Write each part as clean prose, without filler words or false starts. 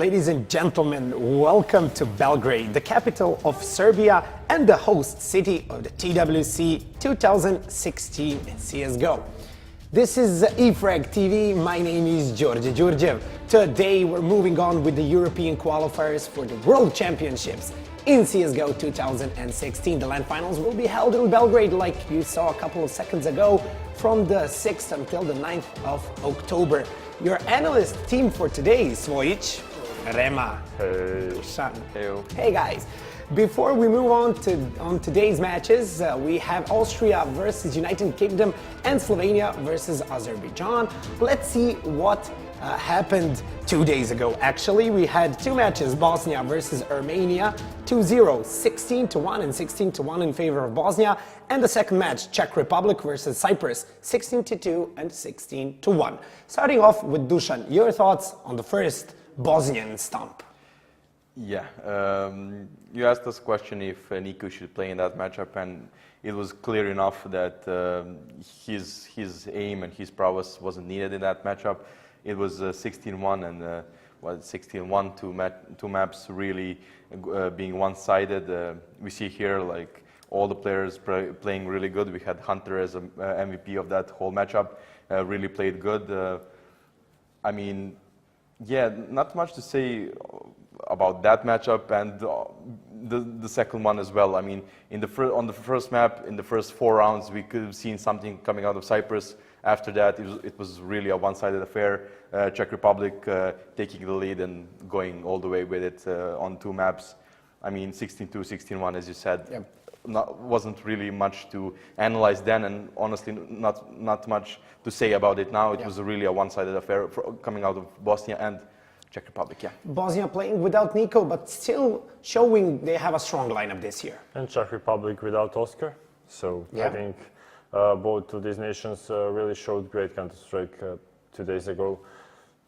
Ladies and gentlemen, welcome to Belgrade, the capital of Serbia and the host city of the TWC 2016 CSGO. This is e-frag TV. My name is George Djurdjev. Today we're moving on with the European qualifiers for the World Championships in CSGO 2016. The LAN finals will be held in Belgrade, like you saw a couple of seconds ago, from the 6th until the 9th of October. Your analyst team for today is Svojic, Rema, Dusan. Hey guys. Before we move on today's matches, we have Austria versus United Kingdom and Slovenia versus Azerbaijan. Let's see what happened 2 days ago. Actually, we had two matches, Bosnia versus Armenia, 2-0, 16-1 and 16-1 in favor of Bosnia. And the second match, Czech Republic versus Cyprus, 16-2 and 16-1. Starting off with Dusan, your thoughts on the first Bosnian stomp? Yeah, you asked us a question if Nico should play in that matchup, and it was clear enough that his aim and his prowess wasn't needed in that matchup. It was 16-1 and 16-1, two maps really being one-sided. We see here like all the players playing really good. We had Hunter as a MVP of that whole matchup, really played good. I mean, yeah, not much to say about that matchup and the second one as well. I mean, on the first map, in the first 4 rounds, we could have seen something coming out of Cyprus. After that, it was really a one-sided affair. Czech Republic taking the lead and going all the way with it on 2 maps. I mean, 16-2, 16-1, as you said. Yeah. Wasn't really much to analyze then, and honestly, not much to say about it now. It was really a one-sided affair coming out of Bosnia and Czech Republic, yeah. Bosnia playing without Nico, but still showing they have a strong lineup this year. And Czech Republic without Oscar. So I think both of these nations really showed great Counter-Strike 2 days ago.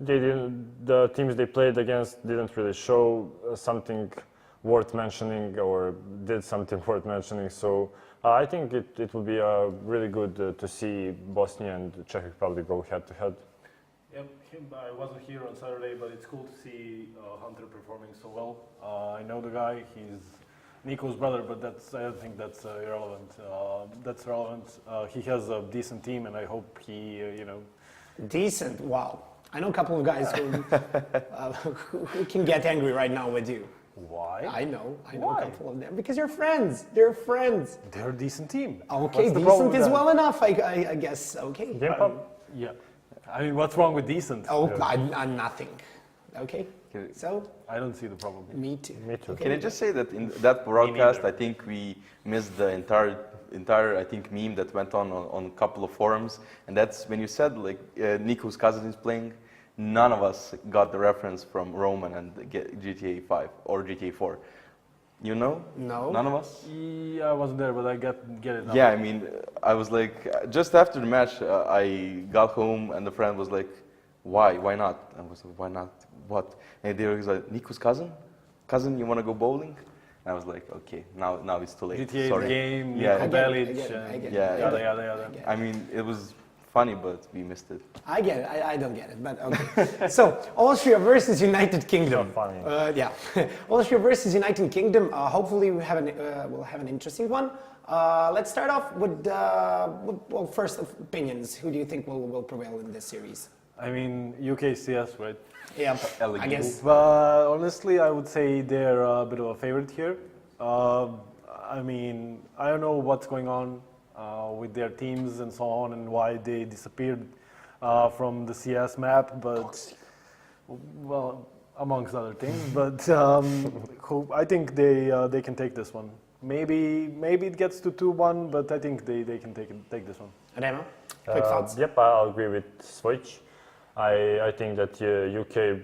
The teams they played against didn't really show something worth mentioning or did something worth mentioning. So I think it will be really good to see Bosnia and Czech Republic go head-to-head. Yep, I wasn't here on Saturday, but it's cool to see Hunter performing so well. I know the guy; he's Nico's brother, but I don't think that's irrelevant. That's relevant. He has a decent team, and I hope he, Decent? Wow. I know a couple of guys who can get angry right now with you. Why? I know Why? a couple of them. Because you're friends. They're friends. They're a decent team. Okay, What's the problem decent with is that? well enough, I guess. Okay. Yeah. I mean, what's wrong with decent? Oh, I'm nothing. Okay. So I don't see the problem. me too. Me too. Okay. Can I just say that in that broadcast, I think we missed the entire I think meme that went on a couple of forums, and that's when you said like Nico's cousin is playing. None of us got the reference from Roman and GTA 5 or GTA 4. You know? No. None of us? Yeah, I wasn't there, but I get it now. Yeah, I mean, I was like, just after the match, I got home and the friend was like, why? Why not? I was like, why not? What? And they were like, Nico's cousin? Cousin, you want to go bowling? And I was like, okay, now it's too late. GTA Sorry. game, Yeah. Nico I Bellic, I get it. Yeah, yada yada yada. I mean, it was funny, but we missed it. I get it. I don't get it, but okay. So Austria versus United Kingdom. Not funny. Yeah, Austria versus United Kingdom. Hopefully we'll have an interesting one. Let's start off with well, first opinions. Who do you think will prevail in this series? I mean, UK CS, right? Yeah, I LG. guess. But honestly, I would say they're a bit of a favorite here. I mean, I don't know what's going on with their teams and so on, and why they disappeared from the CS map, but well, amongst other things. But I think they can take this one. Maybe it gets to 2-1, but I think they can take this one. Remo, quick thoughts. Yep, I'll agree with Svojic. I think that UK,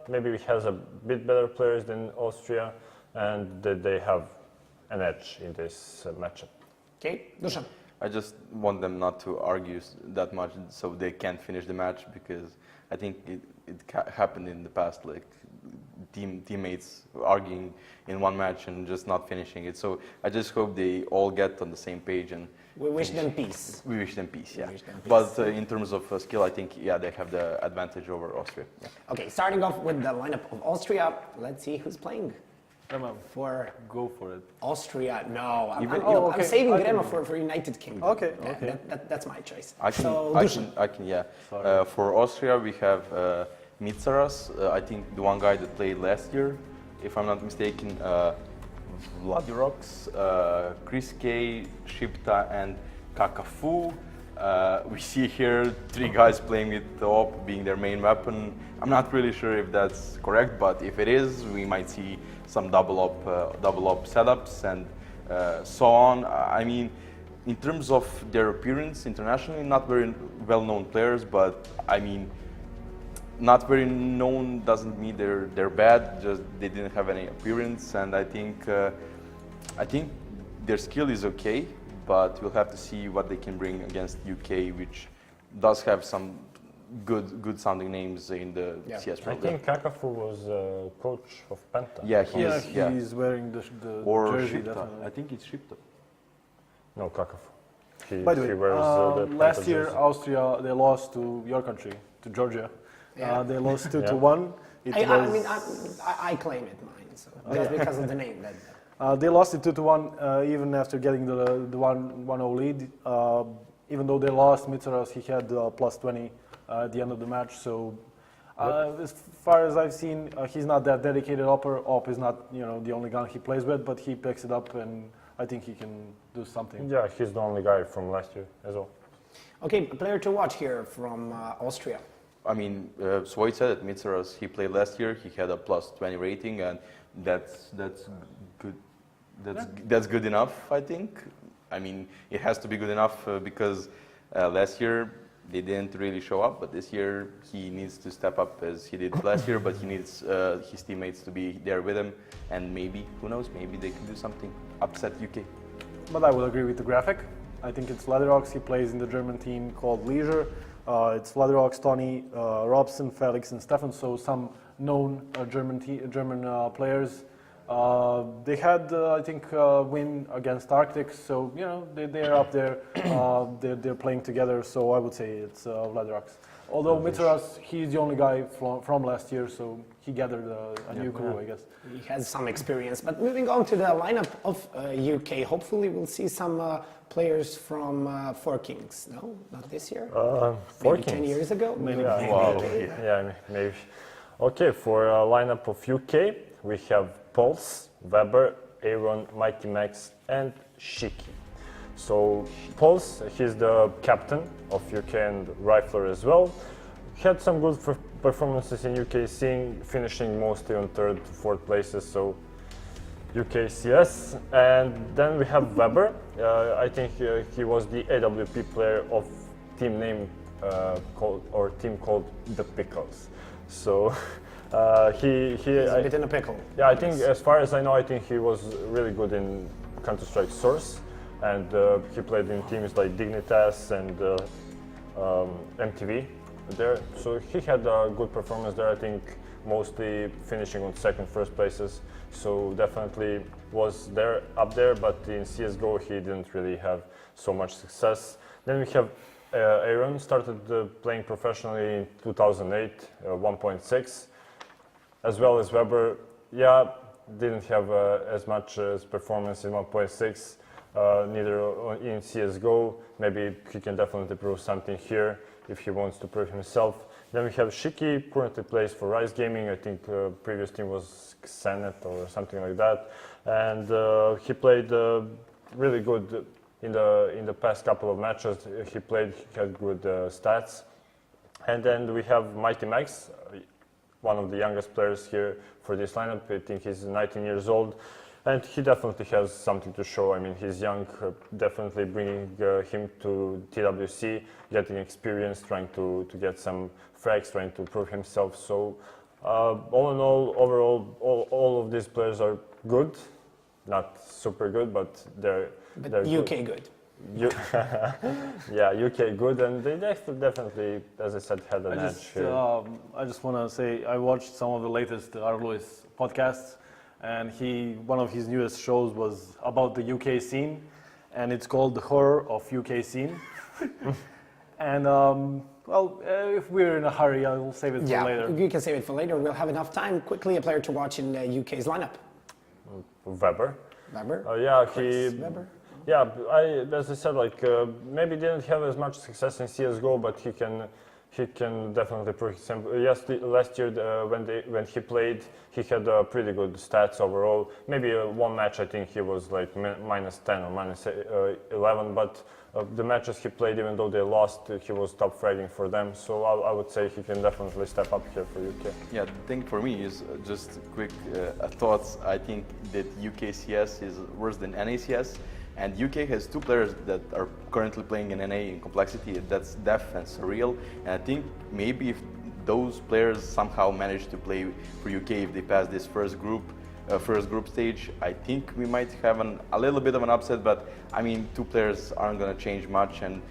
maybe has a bit better players than Austria, and that they have an edge in this matchup. Okay, Dusan. I just want them not to argue that much so they can't finish the match, because I think it happened in the past, like teammates arguing in one match and just not finishing it. So I just hope they all get on the same page and We wish them peace. we wish them peace. Yeah. wish them peace. But in terms of skill, I think they have the advantage over Austria. Okay, starting off with the lineup of Austria, let's see who's playing for Go for it. Austria. No, I'm, Even- I'm, you know, okay. I'm saving I can- Grema for United Kingdom. Okay, Yeah, okay. that's my choice. I can, So, I Dusan. can, yeah. Sorry. For Austria, we have Mitsaras, I think the one guy that played last year, if I'm not mistaken, Vladirox, Chris K, Shipta, and Kakafu. We see here 3 guys playing with the op being their main weapon. I'm not really sure if that's correct, but if it is, we might see some double up setups and so on. I mean, in terms of their appearance internationally, not very well-known players, but I mean, not very known doesn't mean they're bad. Just they didn't have any appearance, and I think their skill is okay, but we'll have to see what they can bring against UK, which does have some good sounding names in the CS I program. think Kakafu was coach of Penta. Yeah, he is. Yeah, He's wearing the or jersey. Shipta. Definitely. I think it's Shipta. No, Kakafu. By the way, he wears the last Penta year jersey. Austria they lost to your country, to Georgia. Yeah. They lost 2 Yeah. to 1. It I was, mean, I claim it mine, so just because of the name. they lost it 2 to 1 even after getting the 1-0 lead. Even though they lost, Mitsaras he had plus 20 at the end of the match. So as far as I've seen, he's not that dedicated upper. Op is not the only gun he plays with, but he picks it up, and I think he can do something. Yeah, he's the only guy from last year as well. Okay, a player to watch here from Austria. I mean, Svoit said it. Mitsaras, he played last year. He had a plus 20 rating, and that's good. That's good enough, I think. I mean, it has to be good enough because last year they didn't really show up, but this year he needs to step up as he did last year. But he needs his teammates to be there with him, and maybe, who knows, maybe they can do something, upset UK. But I will agree with the graphic. I think it's Vladirox. He plays in the German team called Leisure. It's Vladirox, Tony, Robson, Felix, and Stefan. So some known German players. They had, I think, win against Arctic. So they're up there. They're playing together. So I would say it's Vladirox. Although Mitsaras, he's the only guy from last year, so he gathered a new crew, I guess. He has some experience. But moving on to the lineup of UK, hopefully we'll see some players from Four Kings. No, not this year. Four Maybe 10 Kings. years ago. Maybe. Yeah, Wow. yeah, maybe. Okay, for a lineup of UK, we have Pulse, Weber, Aaron, Mighty Max, and Shiki. So Pulse, he's the captain of UK and Rifler as well. Had some good performances in UK, finishing mostly on 3rd to 4th places. So UK CS, and then we have Weber. I think he was the AWP player of team called the Pickles. So he's a bit in a pickle. Yeah, I think as far as I know, I think he was really good in Counter-Strike Source, and he played in teams like Dignitas and MTV there. So he had a good performance there. I think mostly finishing on 2nd, 1st places. So definitely was up there, but in CS:GO he didn't really have so much success. Then we have Aaron started playing professionally in 2008, 1.6, as well as Weber. Yeah, didn't have as much as performance in 1.6, neither in CS:GO. Maybe he can definitely prove something here if he wants to prove himself. Then we have Shiki, currently plays for Rise Gaming. I think previous team was Xenet or something like that, and he played really good in the past couple of matches. He had good stats. And then we have Mighty Max, one of the youngest players here for this lineup. I think he's 19 years old, and he definitely has something to show. I mean, he's young, definitely bringing him to TWC, getting experience, trying to get some frags, trying to prove himself. So all in all, overall, all of these players are good. Not super good, but they're UK good. good. Yeah, UK good, and they definitely, as I said, had an edge here. I just want to say I watched some of the latest Arlois podcasts, and one of his newest shows was about the UK scene, and it's called The Horror of UK Scene. And if we're in a hurry, I'll save it for later. You can save it for later. We'll have enough time. Quickly, a player to watch in UK's lineup. Weber. Weber? Weber. Yeah, as I said, like maybe didn't have as much success in CS:GO, but he can definitely prove himself. Yes, last year when he played, he had pretty good stats overall. Maybe one match I think he was like -10 or -11, but the matches he played, even though they lost, he was top fragging for them. So I would say he can definitely step up here for UK. Yeah, the thing for me is just quick thoughts. I think that UK CS is worse than NA CS. And UK has two players that are currently playing in NA in complexity. That's Def and Surreal. And I think maybe if those players somehow manage to play for UK, if they pass this first group stage, I think we might have a little bit of an upset. But I mean, two players aren't going to change much, and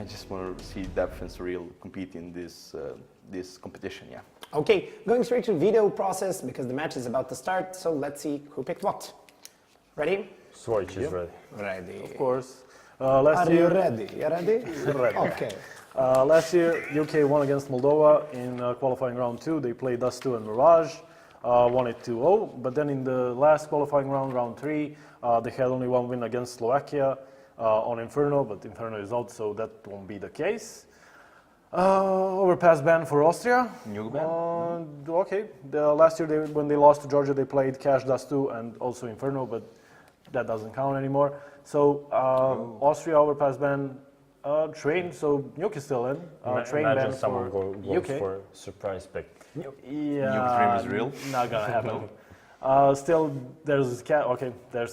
I just want to see Def and Surreal compete in this competition. Yeah. Okay, going straight to the video process because the match is about to start. So let's see who picked what. Ready? Switch is ready. Ready. Of course. Are you ready? You ready? Ready. Okay. Last year, UK won against Moldova in qualifying round 2. They played Dust 2 and Mirage, won it 2-0. But then in the last qualifying round, round 3, they had only one win against Slovakia on Inferno, but Inferno is out, so that won't be the case. Overpass ban for Austria. New ban? Okay. Last year, when they lost to Georgia, they played Cash, Dust 2, and also Inferno, but that doesn't count anymore. So Austria overpass ban, Train. So Nuke is still in. Train Imagine ban someone for goes UK. for surprise pick. Yeah, Nuke dream is real? Not gonna happen. Still, there's okay.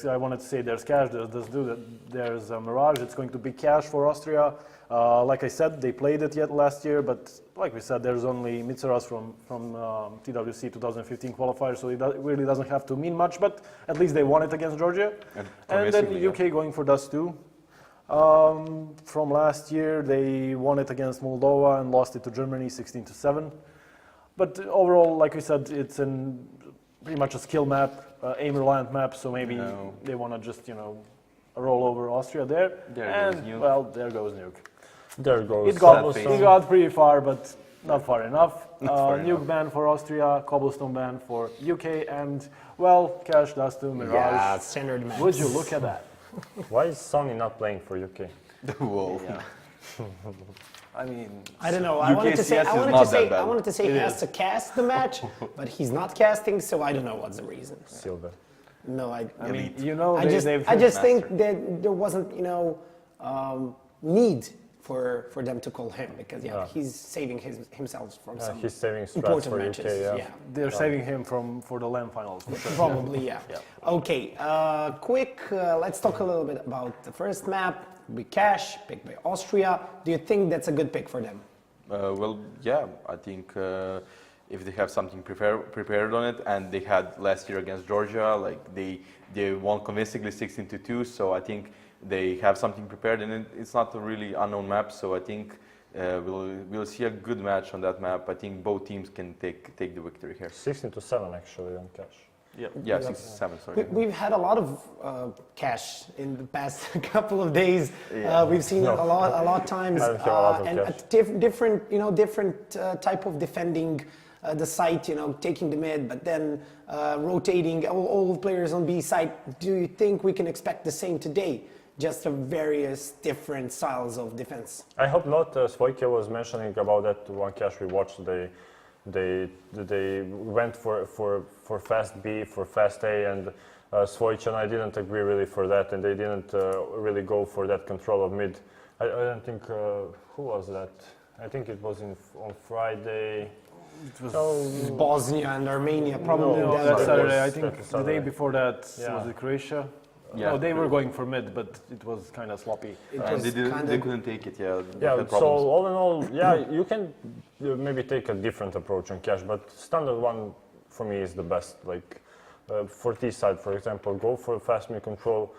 I wanted to say there's Cash. There's Mirage. It's going to be Cash for Austria. Like I said, they played it yet last year, but like we said, there's only Mitsaras from TWC 2015 qualifier, so it really doesn't have to mean much. But at least they won it against Georgia, and then UK going for Dust 2. From last year, they won it against Moldova and lost it to Germany 16-7. But overall, like we said, it's pretty much a skill map, aim-reliant map. So maybe they want to just roll over Austria there. Well, there goes Nuke. There goes. It got pretty far, but not far enough. Nuke ban for Austria, Cobblestone ban for UK, and well, Cash, Dust 2, Mirage. Yeah, standard match. Would you look at that? Why is Sony not playing for UK? Whoa. Yeah. I mean, I don't know. I wanted to say he has to cast the match, but he's not casting, so I don't know what's the reason. Silver. No, I mean, I just think that there wasn't, need for them to call him because he's saving himself from some he's saving strats important for matches. UK, they're saving him for the LAN finals. For sure. Probably, yeah. Okay, let's talk a little bit about the first map. Big Cash, picked by Austria. Do you think that's a good pick for them? Well, yeah, I think if they have something prepared on it, and they had last year against Georgia, like they won convincingly 16-2, so I think they have something prepared, and it's not a really unknown map, so I think we'll see a good match on that map. I think both teams can take the victory here. 16-7 actually on Cash. Yeah, 6-7. Sorry. We've had a lot of Cash in the past couple of days. We've seen it a lot of times, and a different type of defending the site. Taking the mid, but then rotating all players on B site. Do you think we can expect the same today? Just various different styles of defense. I hope not. Svojke was mentioning about that one Cash we watched. They went for fast B, for fast A, and Svojke and I didn't agree really for that, and they didn't really go for that control of mid. I don't think who was that? I think it was on Friday. It was Bosnia and Armenia, probably. No, that's Saturday. I think the day before that was it Croatia. Yeah, no, they were going for mid, but it was kind of sloppy. They couldn't take it. So all in all, you can maybe take a different approach on Cash, but standard one for me is the best. Like for T side, for example, go for fast mid control,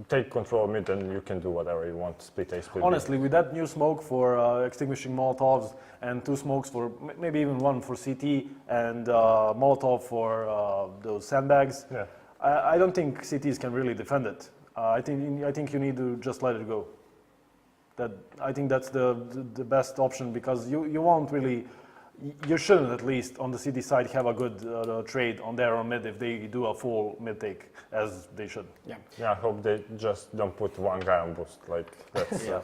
take control of mid, and you can do whatever you want. Split A, split B. Honestly, with that new smoke for extinguishing Molotovs and 2 smokes for maybe even 1 for CT and Molotov for those sandbags, Yeah. I don't think CTs can really defend it. I think you need to just let it go. I think that's the best option, because you won't really, you shouldn't at least on the CT side have a good trade on their own mid if they do a full mid take, as they should. Yeah. Yeah, I hope they just don't put one guy on boost. Like that's Yeah.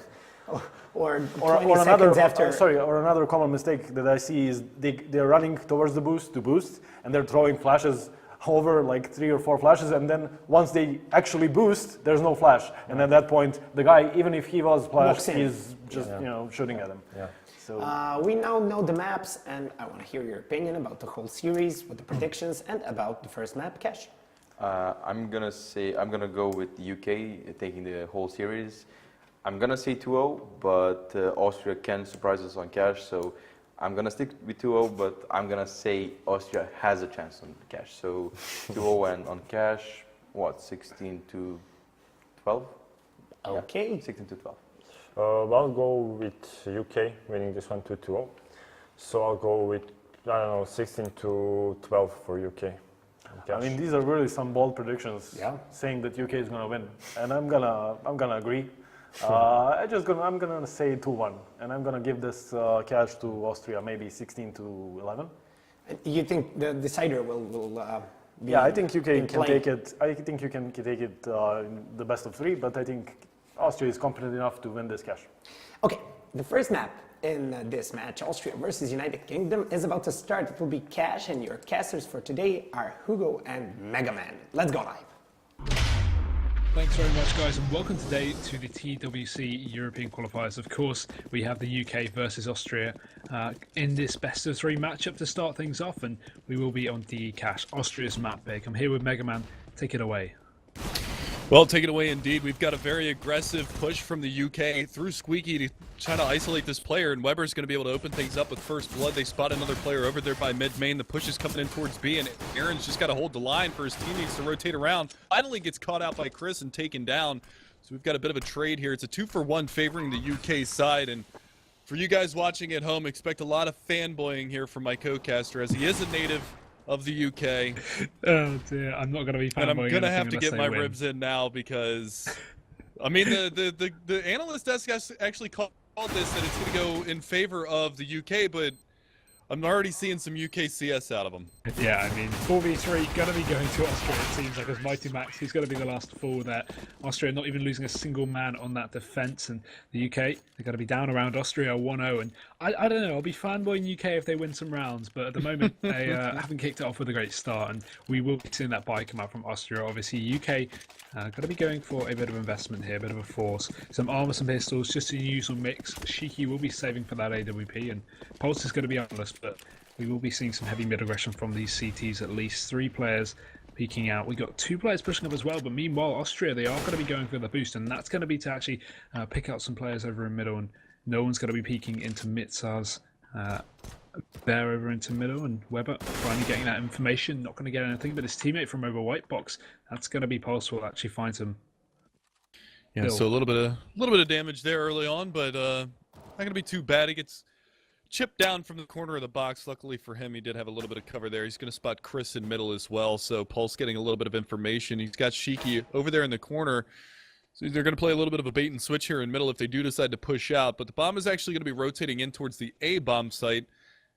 Or 20 or another seconds after. or another common mistake that I see is they're running towards the boost to boost, and they're throwing flashes over like 3 or 4 flashes, and then once they actually boost, there's no flash, and at that point the guy, even if he was flashed, he's just shooting at him. yeah. So We now know the maps, and I want to hear your opinion about the whole series, with the predictions, and about the first map, Cash. I'm gonna go with the UK taking the whole series. I'm gonna say 2-0, but Austria can surprise us on cash, so I'm gonna stick with 2-0, but I'm gonna say Austria has a chance on cash. So 2-0 and on cash, what, 16-12? Okay. Yeah, 16-12. I'll go with UK winning this one 2-0. So I'll go with, I don't know, 16-12 for UK. I mean, these are really some bold predictions. Yeah. Saying that UK is gonna win, and I'm gonna agree. I'm gonna say 2-1, and I'm gonna give this cash to Austria, maybe 16-11. You think the decider will be Yeah, I think UK in can play? take it. I think you can take it in the best of 3, but I think Austria is competent enough to win this cash. Okay, the first map in this match, Austria versus United Kingdom, is about to start. It will be Cash, and your casters for today are Hugo and Mega Man. Let's go live. Thanks very much, guys, and welcome today to the TWC European qualifiers. Of course, we have the UK versus Austria in this best of 3 matchup to start things off, and we will be on DE Cash, Austria's map pick. I'm here with Mega Man. Take it away. Well, take it away indeed. We've got a very aggressive push from the UK through Squeaky to try to isolate this player, and Weber's going to be able to open things up with first blood. They spot another player over there by mid-main. The push is coming in towards B, and Aaron's just got to hold the line for his teammates to rotate around. Finally gets caught out by Chris and taken down. So we've got a bit of a trade here. It's a 2-for-1 favoring the UK side, and for you guys watching at home, expect a lot of fanboying here from my co-caster, as he is a native of the UK. Oh dear, I'm not going to be fanboying. And I'm going to have to unless get they my win. ribs in now, because, I mean, the analyst desk actually called this that it's going to go in favor of the UK, but I'm already seeing some UK CS out of them. Yeah, I mean, 4v3 going to be going to Austria, it seems like, as Mighty Max. He's going to be the last to fall there. Austria not even losing a single man on that defence, and the UK, they're going to be down around Austria 1-0, and I don't know, I'll be fanboying UK if they win some rounds, but at the moment they haven't kicked it off with a great start, and we will be seeing that buy come out from Austria. Obviously, UK going to be going for a bit of investment here, a bit of a force. Some armour, some pistols, just a usual mix. Shiki will be saving for that AWP, and Pulse is going to be honest, but we will be seeing some heavy mid aggression from these CTs, at least 3 players peeking out. We got 2 players pushing up as well, but meanwhile Austria, they are going to be going for the boost, and that's going to be to actually pick out some players over in middle, and no one's going to be peeking into Mitzar's there over into middle, and Weber finally getting that information, not going to get anything, but his teammate from over white box, that's going to be Pulse, will actually find him. Yeah, Bill. so a little bit of damage there early on, but not going to be too bad. He gets chipped down from the corner of the box. Luckily for him, he did have a little bit of cover there. He's going to spot Chris in middle as well, so Pulse getting a little bit of information. He's got Shiki over there in the corner, so they're going to play a little bit of a bait and switch here in middle if they do decide to push out, but the bomb is actually going to be rotating in towards the A bomb site.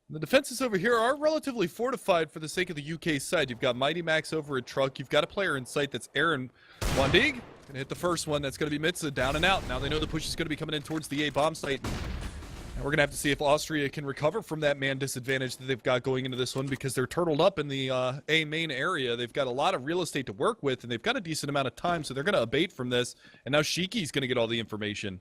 And the defenses over here are relatively fortified for the sake of the UK side. You've got Mighty Max over at Truck. You've got a player in sight that's Aaron Wandig. Going to hit the first one. That's going to be Mitza down and out. Now they know the push is going to be coming in towards the A bomb site. And we're going to have to see if Austria can recover from that man disadvantage that they've got going into this one, because they're turtled up in the A main area. They've got a lot of real estate to work with, and they've got a decent amount of time, so they're going to abate from this. And now Shiki's going to get all the information.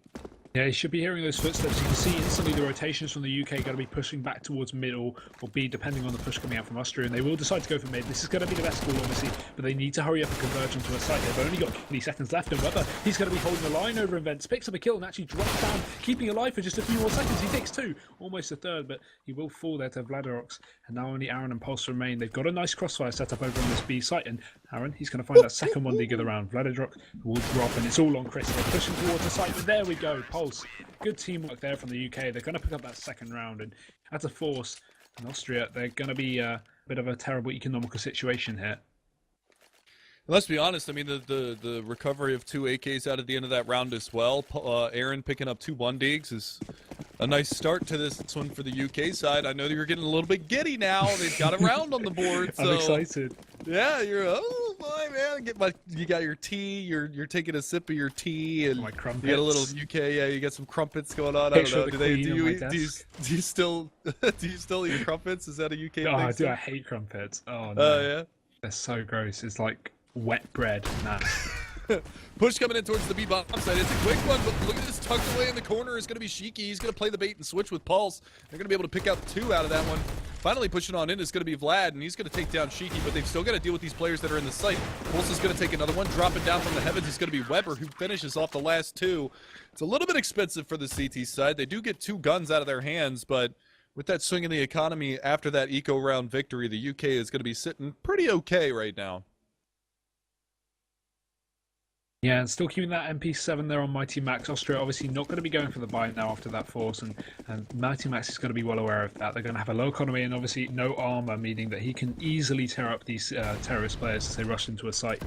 Yeah, you should be hearing those footsteps. You can see instantly the rotations from the UK going to be pushing back towards middle or B, depending on the push coming out from Austria. And they will decide to go for mid. This is going to be the best call, obviously, but they need to hurry up and converge onto a site. They've only got 20 seconds left. And Weber, he's going to be holding the line over Invents, picks up a kill and actually drops down, keeping alive for just a few more seconds. He takes 2, almost a third, but he will fall there to Vladirox. And now only Aaron and Pulse remain. They've got a nice crossfire set up over on this B site. And Aaron, he's going to find that second one dig of the round. Vladirox will drop, and it's all on Chris. They're pushing towards the site, but there we go. Pulse. Good teamwork there from the UK. They're going to pick up that second round, and at a force, in Austria, they're going to be a bit of a terrible economical situation here. Let's be honest. I mean, the recovery of 2 AKs out at the end of that round as well. Aaron picking up 2 1-digs is a nice start to this one for the UK side. I know that you're getting a little bit giddy now. They've got a round on the board. So, I'm excited. Yeah, you're boy, man. You got your tea. You're taking a sip of your tea, and My crumpets. you got a little UK. Yeah, you got some crumpets going on. I don't know. Do you still eat crumpets? Is that a UK thing? Oh, I do. still? I hate crumpets. Oh no, Oh yeah. they're so gross. It's like wet bread. Nah. Push coming in towards the B bomb side. It's a quick one, but look at this tucked away in the corner. Is going to be Shiki. He's going to play the bait and switch with Pulse. They're going to be able to pick out 2 out of that one. Finally pushing on in is going to be Vlad, and he's going to take down Shiki, but they've still got to deal with these players that are in the site. Pulse is going to take another one, dropping down from the heavens. It's going to be Weber, who finishes off the last 2. It's a little bit expensive for the CT side. They do get 2 guns out of their hands, but with that swing in the economy after that eco round victory, the UK is going to be sitting pretty okay right now. Yeah, and still keeping that MP7 there on Mighty Max. Austria obviously not going to be going for the buy now after that force, and Mighty Max is going to be well aware of that. They're going to have a low economy and obviously no armor, meaning that he can easily tear up these terrorist players as they rush into a site.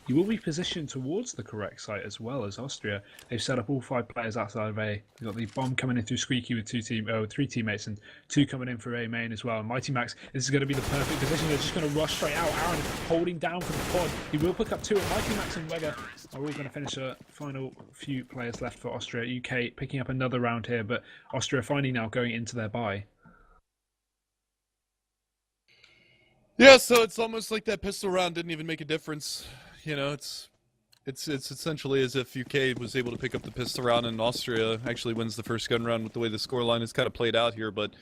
He will be positioned towards the correct site as well as Austria. They've set up all 5 players outside of A. They've got the bomb coming in through Squeaky with 3 teammates and 2 coming in for A main as well. And Mighty Max, this is going to be the perfect position. They're just going to rush straight out. Aaron holding down for the pod. He will pick up 2, and Mighty Max and Wegger are all going to finish a final few players left for Austria. UK picking up another round here, but Austria finally now going into their bye. Yeah, so it's almost like that pistol round didn't even make a difference. You know, it's essentially as if UK was able to pick up the pistol round and Austria actually wins the first gun round with the way the scoreline is kind of played out here. But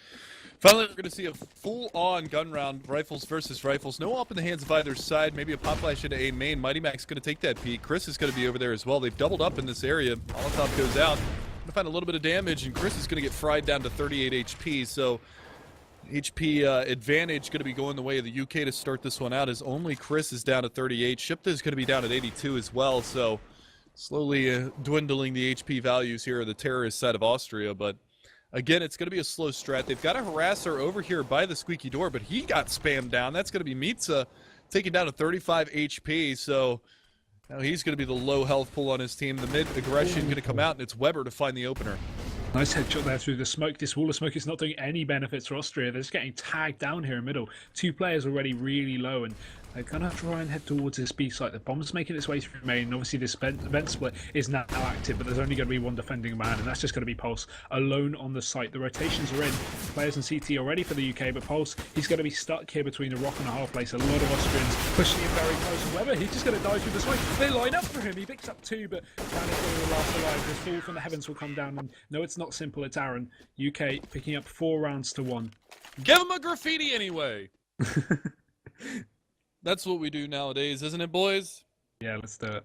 finally, we're going to see a full-on gun round, rifles versus rifles. No op in the hands of either side. Maybe a pop flash into A main. Mighty Mac's going to take that peek. Chris is going to be over there as well. They've doubled up in this area. Molotov goes out. Going to find a little bit of damage, and Chris is going to get fried down to 38 HP. So HP advantage going to be going the way of the UK to start this one out, as only Chris is down at 38. Shipta is going to be down at 82 as well, so slowly dwindling the HP values here on the terrorist side of Austria. But again, it's going to be a slow strat. They've got a harasser over here by the squeaky door, but he got spammed down. That's going to be Mitsa taking down to 35 HP, so now he's going to be the low health pull on his team. The mid aggression going to come out, and it's Weber to find the opener. Nice headshot there through the smoke. This wall of smoke is not doing any benefits for Austria. They're just getting tagged down here in middle. 2 players already really low, and they're going to try and head towards this B site. The bomb's making its way through main, and obviously this vent split is now active, but there's only going to be 1 defending man, and that's just going to be Pulse alone on the site. The rotations are in. Players in CT are ready for the UK, but Pulse, he's going to be stuck here between a rock and a hard place. A lot of Austrians pushing him very close. However, he's just going to die through the smoke. They line up for him. He picks up 2, but Aaron is the last alive. His fall from the heavens will come down, and no, it's not simple. It's Aaron. UK picking up 4 rounds to 1. Give him a graffiti anyway. That's what we do nowadays, isn't it, boys? Yeah, let's do it.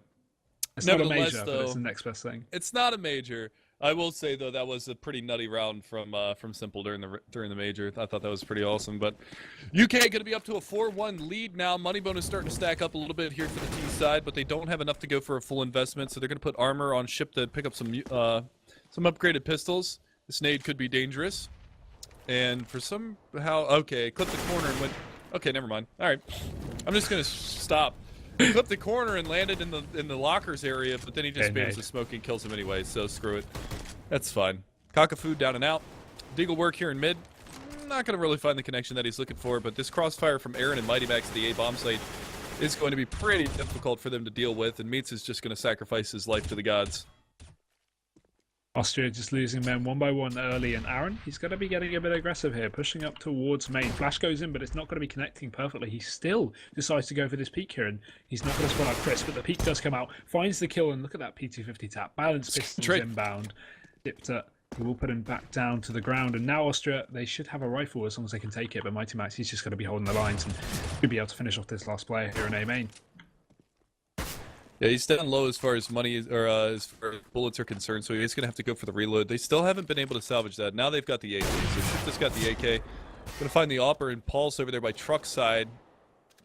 It's not a major, though, but it's the next best thing. It's not a major. I will say though that was a pretty nutty round from Simple during the major. I thought that was pretty awesome. But UK going to be up to a 4-1 lead now. Money bonus starting to stack up a little bit here for the T side, but they don't have enough to go for a full investment, so they're going to put armor on ship to pick up some upgraded pistols. This nade could be dangerous. And for somehow, okay, clipped the corner and went. Okay, never mind. All right, I'm just gonna stop. He clipped the corner and landed in the lockers area, but then he just spams the smoke and kills him anyway. So screw it. That's fine. Cockafoo down and out. Deagle work here in mid. Not gonna really find the connection that he's looking for, but this crossfire from Aaron and Mighty Max to the A bomb site is going to be pretty difficult for them to deal with, and Meats is just gonna sacrifice his life to the gods. Austria just losing men 1 by 1 early, and Aaron, he's going to be getting a bit aggressive here, pushing up towards main. Flash goes in, but it's not going to be connecting perfectly. He still decides to go for this peek here, and he's not going to spot out Chris, but the peek does come out, finds the kill, and look at that P250 tap. Balance pistols inbound. Dipter. He will put him back down to the ground, and now Austria, they should have a rifle as long as they can take it, but Mighty Max, he's just going to be holding the lines and he'll be able to finish off this last player here in A main. Yeah, he's down low as far as money or as far as bullets are concerned, so he's going to have to go for the reload. They still haven't been able to salvage that. Now they've got the AK, so Shifta's got the AK. Going to find the Opper and Pulse over there by truck side.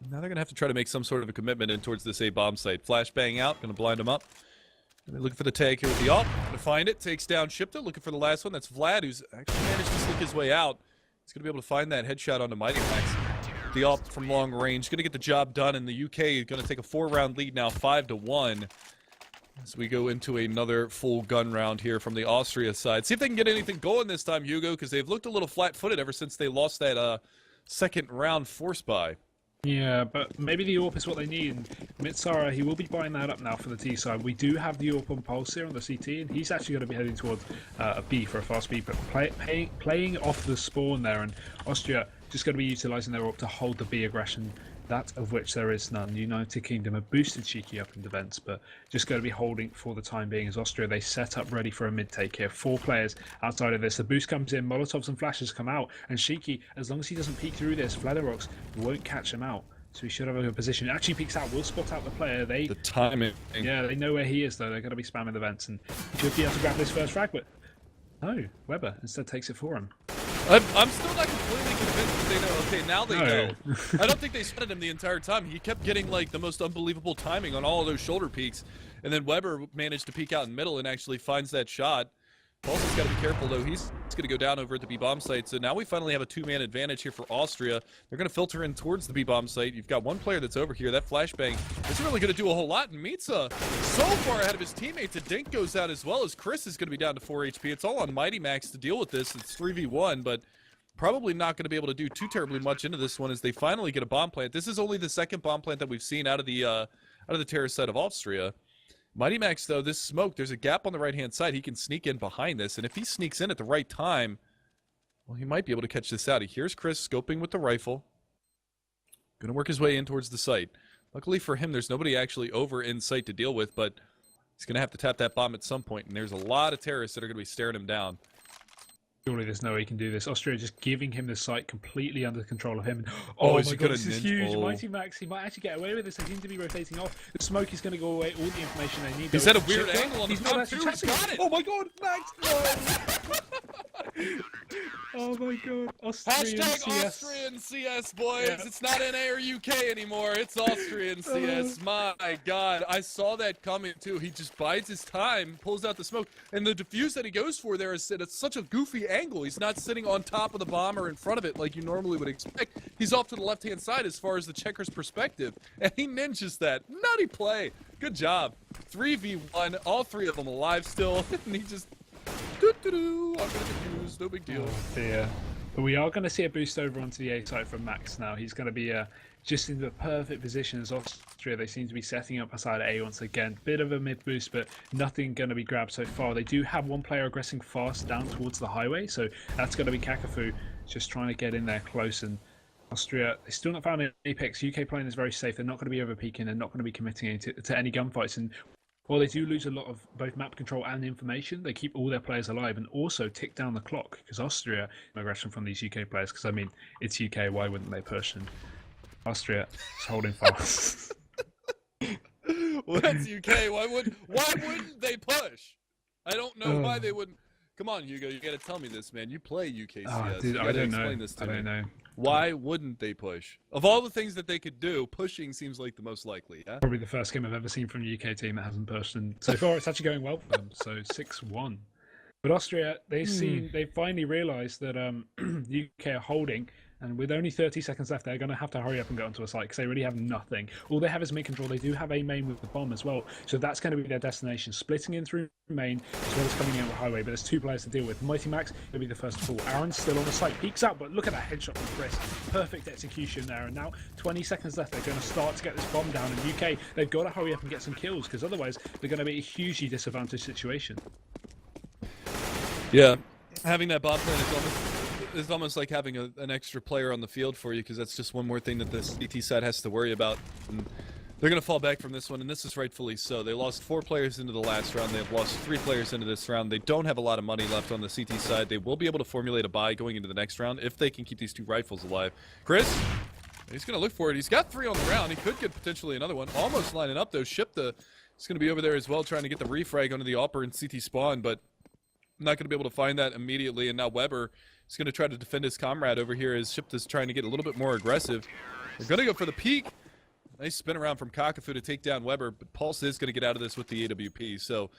Now they're going to have to try to make some sort of a commitment in towards this A bomb site. Flashbang out, going to blind him up. They're looking for the tag here with the Op. Going to find it, takes down Shifta, looking for the last one. That's Vlad, who's actually managed to sneak his way out. He's going to be able to find that headshot onto Mighty Max. The Op from long range, going to get the job done, and the UK is going to take a 4-round lead now, 5-1. As we go into another full gun round here from the Austria side. See if they can get anything going this time, Hugo, because they've looked a little flat-footed ever since they lost that second round force buy. Yeah, but maybe the AWP is what they need. And Mitsara, he will be buying that up now for the T side. We do have the AWP on Pulse here on the CT, and he's actually going to be heading towards a B for a fast B, but playing off the spawn there, and Austria just going to be utilising their AWP to hold the B aggression, that of which there is none. United Kingdom have boosted Cheeky up in defence, but just going to be holding for the time being as Austria, they set up ready for a mid-take here. 4 players outside of this. The boost comes in, Molotovs and flashes come out, and Cheeky, as long as he doesn't peek through this, Vladirox won't catch him out. So he should have a good position. It actually peeks out, will spot out the player. The timing. Yeah, they know where he is though. They're going to be spamming the vents, and he should be able to grab this first frag, but no, Weber instead takes it for him. I'm still not completely convinced that they know. Okay, now they know. I don't think they spotted him the entire time. He kept getting like the most unbelievable timing on all of those shoulder peaks, and then Weber managed to peek out in middle and actually finds that shot. Paul's got to be careful though. He's going to go down over at the B-bomb site. So now we finally have a 2-man advantage here for Austria. They're going to filter in towards the B-bomb site. You've got one player that's over here. That flashbang isn't really going to do a whole lot. And Mitsa so far ahead of his teammates. A Dink goes out as well as Chris is going to be down to 4 HP. It's all on Mighty Max to deal with this. It's 3v1, but probably not going to be able to do too terribly much into this one as they finally get a bomb plant. This is only the second bomb plant that we've seen out of the terrorist side of Austria. Mighty Max, though, this smoke, there's a gap on the right-hand side. He can sneak in behind this, and if he sneaks in at the right time, well, he might be able to catch this out. Here's Chris scoping with the rifle. Going to work his way in towards the site. Luckily for him, there's nobody actually over in sight to deal with, but he's going to have to tap that bomb at some point, and there's a lot of terrorists that are going to be staring him down. Surely there's no way he can do this. Austria just giving him the site completely under control of him. Oh my my god, this is huge. Mighty Max, he might actually get away with this. They seem to be rotating off. The smoke is going to go away. All the information they need. He's at a weird angle on the top too. He's got it. Oh my god, Max! No. Oh my god. Austrian Hashtag CS. Austrian CS, boys. Yeah. It's not NA or UK anymore. It's Austrian CS. My god. I saw that coming too. He just bides his time, pulls out the smoke, and the defuse that he goes for there is at such a goofy angle. He's not sitting on top of the bomb or in front of it like you normally would expect. He's off to the left-hand side as far as the checker's perspective, and he ninjas that. Nutty play. Good job. 3v1. All 3 of them alive still, and he just doo-doo-doo. I'm gonna defuse. No big deal. Oh dear. But we are going to see a boost over onto the A side from Max now. He's going to be just in the perfect position as Austria. They seem to be setting up aside A once again. Bit of a mid boost, but nothing going to be grabbed so far. They do have one player aggressing fast down towards the highway, so that's going to be Kakafu just trying to get in there close. And Austria, they still not found an Apex. UK playing is very safe. They're not going to be over peaking. They're not going to be committing to any gunfights. And while they do lose a lot of both map control and information, they keep all their players alive and also tick down the clock, because Austria, aggression from these UK players, because I mean, it's UK, why wouldn't they push? And Austria is holding fast. Well, that's UK. Why wouldn't they push? I don't know why they wouldn't. Come on, Hugo, you got to tell me this, man. You play UKCS. Oh, dude, you I don't explain know. This to I me. don't know. Why wouldn't they push? Of all the things that they could do, pushing seems like the most likely. Yeah? Probably the first game I've ever seen from a UK team that hasn't pushed, and so far it's actually going well for them. So 6-1. But Austria, they finally realised that UK are holding, and with only 30 seconds left, they're going to have to hurry up and go onto a site because they really have nothing. All they have is main control. They do have a main with the bomb as well, so that's going to be their destination. Splitting in through main as well as coming in with highway, but there's 2 players to deal with. Mighty Max will be the first to fall. Aaron's still on the site, peeks out, but look at that headshot from Chris. Perfect execution there, and now 20 seconds left. They're going to start to get this bomb down, and UK, they've got to hurry up and get some kills because otherwise they're going to be a hugely disadvantaged situation. Yeah, having that bomb plan is almost like having an extra player on the field for you, because that's just one more thing that the CT side has to worry about. And They're going to fall back from this one, and this is rightfully so. They lost 4 players into the last round. They have lost 3 players into this round. They don't have a lot of money left on the CT side. They will be able to formulate a buy going into the next round if they can keep these 2 rifles alive. Chris, he's going to look for it. He's got 3 on the round. He could get potentially another one. Almost lining up, though. Shipta is going to be over there as well, trying to get the refrag onto the AWPer and CT spawn, but not going to be able to find that immediately. And now Weber is going to try to defend his comrade over here as Shipta's trying to get a little bit more aggressive. They're going to go for the peek. Nice spin around from Kakafu to take down Weber, but Pulse is going to get out of this with the AWP. So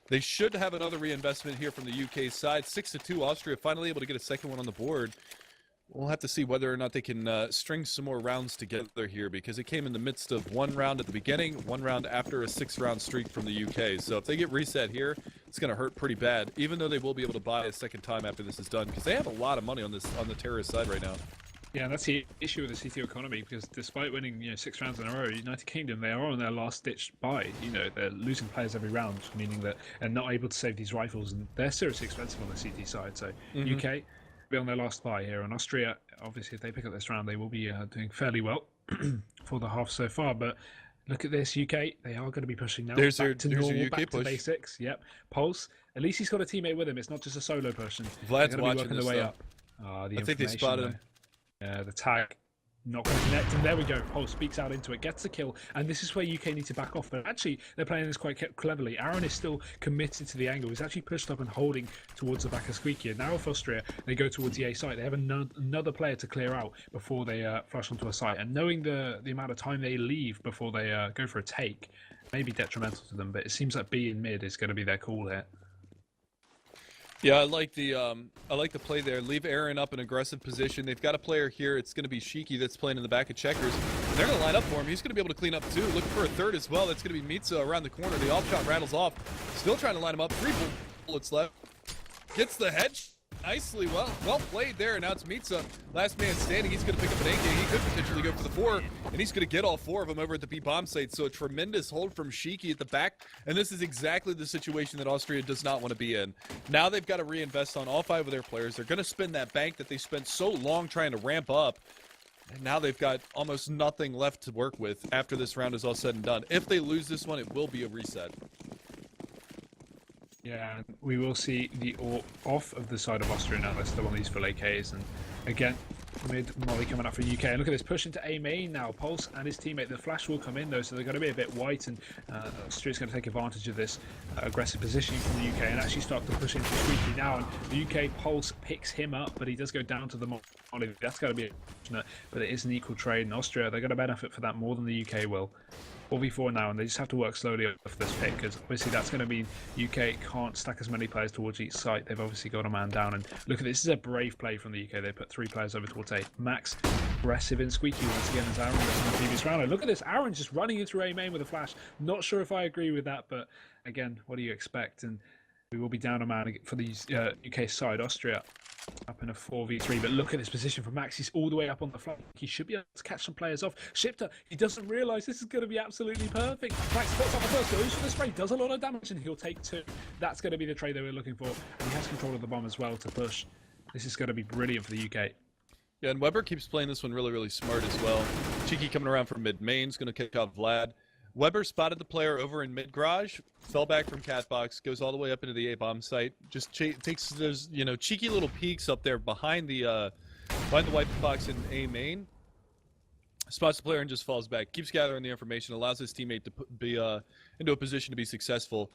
they should have another reinvestment here from the UK side. 6-2, Austria finally able to get a second one on the board. We'll have to see whether or not they can string some more rounds together here, because it came in the midst of 1 round at the beginning, 1 round after a 6-round streak from the UK. So if they get reset here, it's going to hurt pretty bad, even though they will be able to buy a second time after this is done, because they have a lot of money on the terrorist side right now. Yeah, that's the issue with the CTO economy, because despite winning 6 rounds in a row, United Kingdom, they are on their last-ditch buy. They're losing players every round, meaning that they're not able to save these rifles, and they're seriously expensive on the CT side. So UK be on their last buy here, and Austria, obviously, if they pick up this round, they will be doing fairly well for the half so far. But look at this, UK, they are going to be pushing now back to normal, back to basics. Yep, Pulse, at least he's got a teammate with him. It's not just a solo person. Vlad's they're going to be working their way up. I think they spotted him. The tag not going to connect, and there we go. Pulse speaks out into it, gets the kill, and this is where UK need to back off. But actually, they're playing this quite cleverly. Aaron is still committed to the angle. He's actually pushed up and holding towards the back of Squeaky. And now, if Austria, they go towards the A site, they have another player to clear out before they flash onto a site. And knowing the amount of time they leave before they go for a take may be detrimental to them. But it seems like B in mid is going to be their call here. Yeah, I like the play there. Leave Aaron up in aggressive position. They've got a player here. It's going to be Shiki that's playing in the back of checkers. And they're going to line up for him. He's going to be able to clean up too. Looking for a third as well. That's going to be Mitsa around the corner. The off shot rattles off. Still trying to line him up. 3 bullets left. Gets the head nicely. Well played there. Now it's Mitsa. Last man standing. He's going to pick up an AK. He could potentially go for the 4. And he's going to get all 4 of them over at the B bomb site. So a tremendous hold from Shiki at the back. And this is exactly the situation that Austria does not want to be in. Now they've got to reinvest on all 5 of their players. They're going to spend that bank that they spent so long trying to ramp up. And now they've got almost nothing left to work with after this round is all said and done. If they lose this one, it will be a reset. Yeah, we will see the off of the side of Austria now. They're still on these full AKs, and again, mid Molly coming up for UK. And look at this push into A main now. Pulse and his teammate. The flash will come in though, so they're going to be a bit white, and Austria's going to take advantage of this aggressive positioning from the UK and actually start to push into Squeaky now. And the UK Pulse picks him up, but he does go down to the Molly. That's going to be unfortunate, but it is an equal trade. And Austria, they're going to benefit for that more than the UK will. 4v4 now, and they just have to work slowly off this pick, because obviously that's going to mean UK can't stack as many players towards each site. They've obviously got a man down, and look at this. This is a brave play from the UK. They put 3 players over towards A. Max aggressive in Squeaky once again as Aaron was in the previous round. And look at this. Aaron just running into A main with a flash. Not sure if I agree with that, but again, what do you expect? And we will be down a man for the UK side. Austria up in a 4v3, but look at this position from Max. He's all the way up on the flank. He should be able to catch some players off. Shipta, he doesn't realise this is going to be absolutely perfect. Max spots up the first, goes for the spray, does a lot of damage, and he'll take 2. That's going to be the trade they were looking for, and he has control of the bomb as well to push. This is going to be brilliant for the UK. Yeah, and Weber keeps playing this one really, really smart as well. Cheeky coming around from mid-main is going to kick out Vlad. Weber spotted the player over in mid-garage, fell back from Catbox, goes all the way up into the A-bomb site, just takes those, cheeky little peeks up there behind the white box in A-main, spots the player and just falls back, keeps gathering the information, allows his teammate to be into a position to be successful.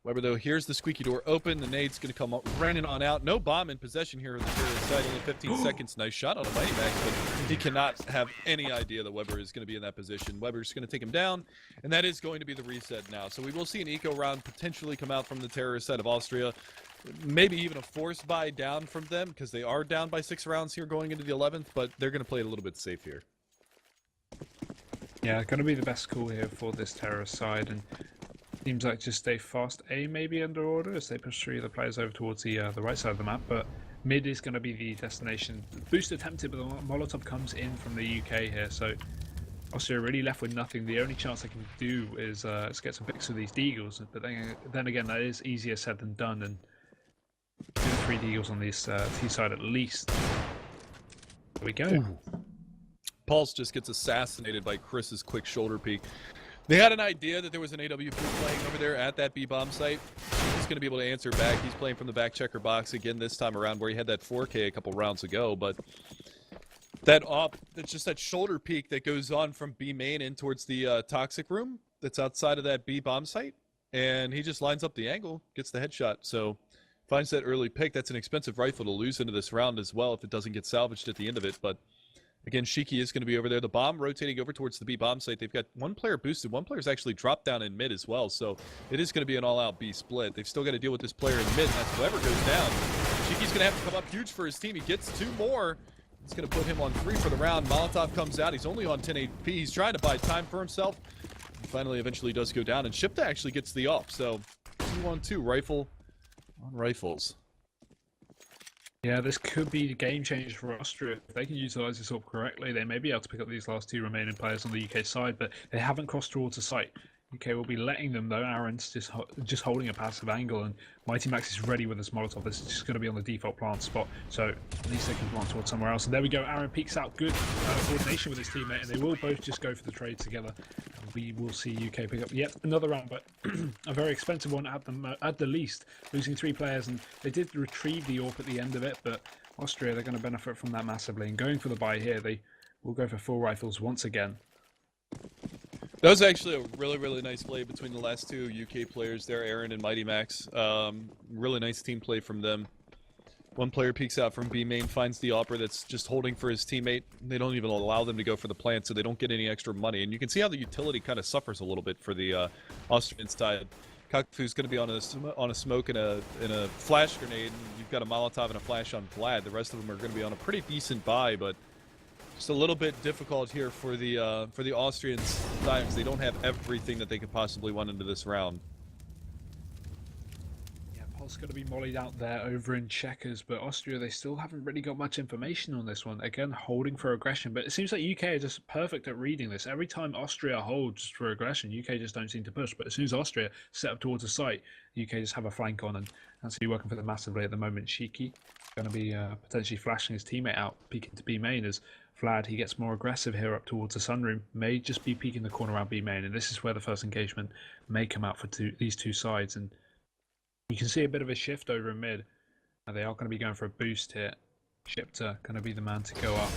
Weber, though, here's the squeaky door open. The nade's going to come up, running on out. No bomb in possession here on the terrorist side. Only 15 seconds. Nice shot on a Mighty Max, but he cannot have any idea that Weber is going to be in that position. Weber's going to take him down, and that is going to be the reset now. So we will see an eco round potentially come out from the terrorist side of Austria. Maybe even a forced buy down from them, because they are down by 6 rounds here going into the 11th, but they're going to play it a little bit safe here. Yeah, going to be the best call here for this terrorist side, and seems like just stay fast A maybe under order as they push 3 of the players over towards the right side of the map, but mid is going to be the destination. Boost attempted, but the Molotov comes in from the UK here, so Austria really left with nothing. The only chance they can do is get some picks of these Deagles, but then again, that is easier said than done, and 2 or 3 Deagles on this T side at least. There we go. Ooh. Pulse just gets assassinated by Chris's quick shoulder peek. They had an idea that there was an AWP playing over there at that B-bomb site. He's going to be able to answer back. He's playing from the back checker box again this time around, where he had that 4K a couple rounds ago. But it's just that shoulder peek that goes on from B main in towards the toxic room that's outside of that B-bomb site. And he just lines up the angle, gets the headshot. So finds that early pick. That's an expensive rifle to lose into this round as well if it doesn't get salvaged at the end of it. But again, Shiki is going to be over there. The bomb rotating over towards the B bomb site. They've got one player boosted. One player's actually dropped down in mid as well. So it is going to be an all-out B split. They've still got to deal with this player in mid, and that's whoever goes down. Shiki's going to have to come up huge for his team. He gets 2 more. It's going to put him on 3 for the round. Molotov comes out. He's only on 10 HP. He's trying to buy time for himself. He finally eventually does go down, and Shipta actually gets the off. So 2-on-2 rifle on rifles. Yeah, this could be the game changer for Austria. If they can utilise this up correctly, they may be able to pick up these last 2 remaining players on the UK side, but they haven't crossed towards the site. UK will be letting them, though. Aaron's just holding a passive angle, and Mighty Max is ready with this Molotov. This is just going to be on the default plant spot, so at least they can plant towards somewhere else. And there we go. Aaron peeks out good coordination with his teammate, and they will both just go for the trade together. And we will see UK pick up yet another round, but a very expensive one at the least, losing 3 players, and they did retrieve the AWP at the end of it, but Austria, they're going to benefit from that massively. And going for the buy here, they will go for full rifles once again. That was actually a really, really nice play between the last 2 UK players there, Aaron and Mighty Max. Really nice team play from them. One player peeks out from B main, finds the Opera that's just holding for his teammate. They don't even allow them to go for the plant, so they don't get any extra money. And you can see how the utility kind of suffers a little bit for the Austrian side. Kakfu's going to be on a smoke and a flash grenade, and you've got a Molotov and a flash on Vlad. The rest of them are going to be on a pretty decent buy, but just a little bit difficult here for the Austrians. They don't have everything that they could possibly want into this round. Yeah, Pol's going to be mollied out there over in checkers, but Austria, they still haven't really got much information on this one. Again, holding for aggression, but it seems like UK are just perfect at reading this. Every time Austria holds for aggression, UK just don't seem to push, but as soon as Austria set up towards the site, UK just have a flank on, and that's really working for them massively at the moment. Shiki going to be potentially flashing his teammate out, peeking to B main as Vlad, he gets more aggressive here up towards the sunroom, may just be peeking the corner around B main, and this is where the first engagement may come out for these 2 sides. And you can see a bit of a shift over in mid. They are going to be going for a boost here. Shipta going to be the man to go up.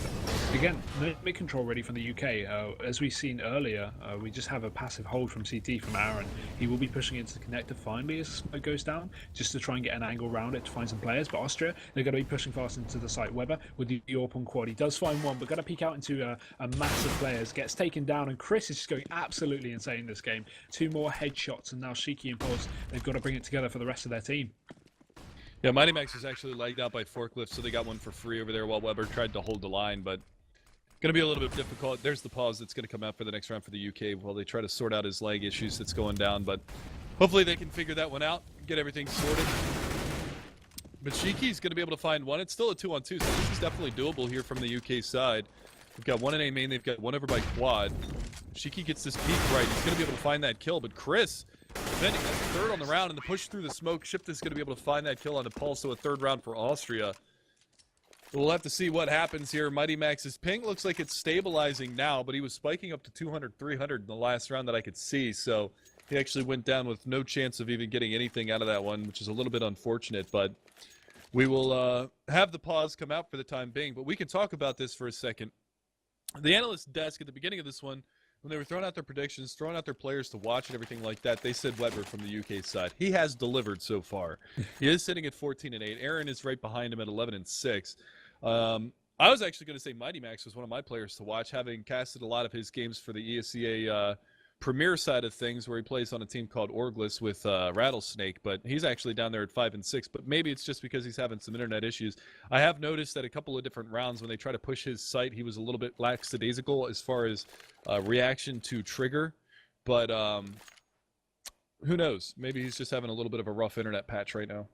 Again, no mid control ready from the UK. As we've seen earlier, we just have a passive hold from CT from Aaron. He will be pushing into the connector finally as smoke goes down, just to try and get an angle around it to find some players. But Austria, they're going to be pushing fast into the site. Weber with the AWP on quad. He does find one, but going to peek out into a mass of players. Gets taken down, and Chris is just going absolutely insane this game. 2 more headshots, and now Shiki and Pulse, they've got to bring it together for the rest of their team. Yeah, Mighty Max was actually lagged out by Forklift, so they got one for free over there while Weber tried to hold the line, but going to be a little bit difficult. There's the pause that's going to come out for the next round for the UK while they try to sort out his lag issues that's going down, but hopefully they can figure that one out, get everything sorted. But Shiki's going to be able to find one. It's still a 2-on-2, so this is definitely doable here from the UK side. They've got one in A main, they've got one over by quad. Shiki gets this peek right. He's going to be able to find that kill, but Chris defending, that's the 3rd on the round, and the push through the smoke. Shipta's going to be able to find that kill on the Pulse, so a 3rd round for Austria. We'll have to see what happens here. Mighty Max's ping looks like it's stabilizing now, but he was spiking up to 200, 300 in the last round that I could see, so he actually went down with no chance of even getting anything out of that one, which is a little bit unfortunate, but we will have the pause come out for the time being, but we can talk about this for a second. The analyst desk at the beginning of this one, when they were throwing out their predictions, throwing out their players to watch and everything like that, they said Weber from the UK side. He has delivered so far. He is sitting at 14-8. Aaron is right behind him at 11-6. I was actually going to say Mighty Max was one of my players to watch, having casted a lot of his games for the ESEA Premier side of things, where he plays on a team called Orglis with Rattlesnake, but he's actually down there at 5-6. But maybe it's just because he's having some internet issues. I have noticed that a couple of different rounds when they try to push his site, he was a little bit lackadaisical as far as reaction to trigger. But who knows? Maybe he's just having a little bit of a rough internet patch right now.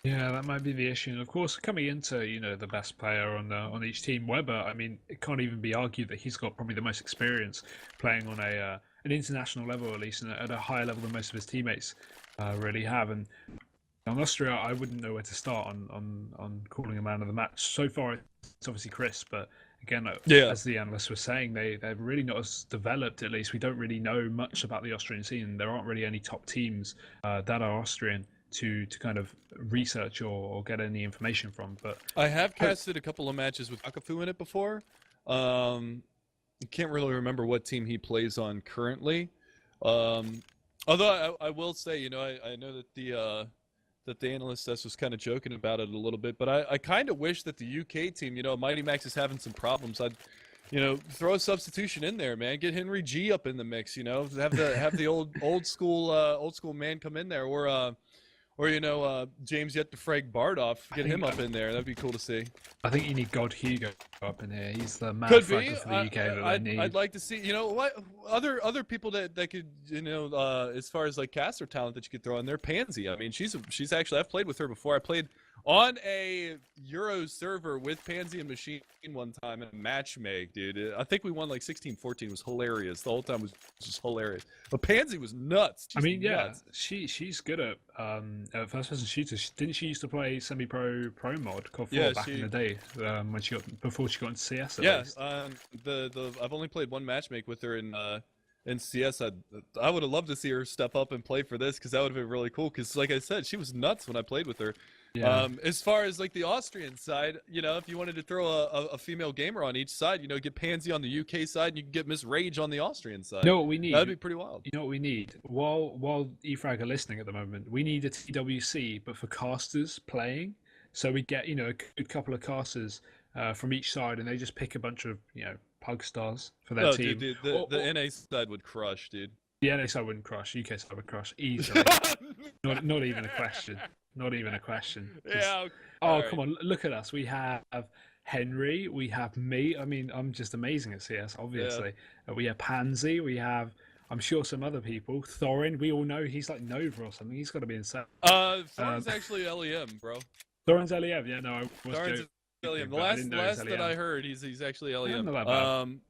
Yeah, that might be the issue. And of course, coming into the best player on each team, Weber. I mean, it can't even be argued that he's got probably the most experience playing on an international level, at least, and at a higher level than most of his teammates really have. And on Austria, I wouldn't know where to start on calling a man of the match. So far, it's obviously Chris, but again, Yeah. as the analysts were saying, they're really not as developed. At least we don't really know much about the Austrian scene. There aren't really any top teams that are Austrian to kind of research or get any information from. But I have casted a couple of matches with Akafu in it before. I can't really remember what team he plays on currently. Although I will say, you know, I know that the analyst desk was kind of joking about it a little bit, but I kind of wish that the UK team, you know, Mighty Max is having some problems. I'd, you know, throw a substitution in there, man. Get Henry G up in the mix, you know. Have the old school man come in there, or you know, James Yet to Frag Bardoff, get him up in there. That'd be cool to see. I think you need God Hugo up in here. He's the man Could fragger be. for the UK that they need. I'd like to see, you know, what other people that could, you know, as far as like caster talent that you could throw in there. Pansy. I mean, she's actually, I've played with her before. I played on a Euro server with Pansy and Machine one time in a match make, dude. I think we won like 16-14. It was hilarious. The whole time was just hilarious. But Pansy was nuts. I mean, yeah, nuts. she's good at first-person shooters. Didn't she used to play semi-pro mod COD 4 Yeah, back in the day when before she got into CS? At Yeah, least? I've only played one matchmake with her in CS. I would have loved to see her step up and play for this, because that would have been really cool. Because like I said, she was nuts when I played with her. Yeah. As far as like the Austrian side, you know, if you wanted to throw a female gamer on each side, you know, get Pansy on the UK side, and you can get Miss Rage on the Austrian side. You know what we need? That'd be pretty wild. You know what we need? While e-frag are listening at the moment, we need a TWC, but for casters playing. So we get, you know, a good couple of casters from each side, and they just pick a bunch of, you know, pug stars for their team. Dude, the NA side would crush, dude. The NA side wouldn't crush. UK side would crush easily. not even a question. Not even a question. Yeah. Oh, come on. Look at us. We have Henry. We have me. I mean, I'm just amazing at CS, obviously. Yeah. We have Pansy. We have, I'm sure, some other people. Thorin, we all know he's like Nova or something. He's got to be in set. Thorin's actually LEM, bro. Thorin's LEM. Yeah, no, I was Thorin's joking. LEM. The last that I heard, he's actually LEM. Not that bad.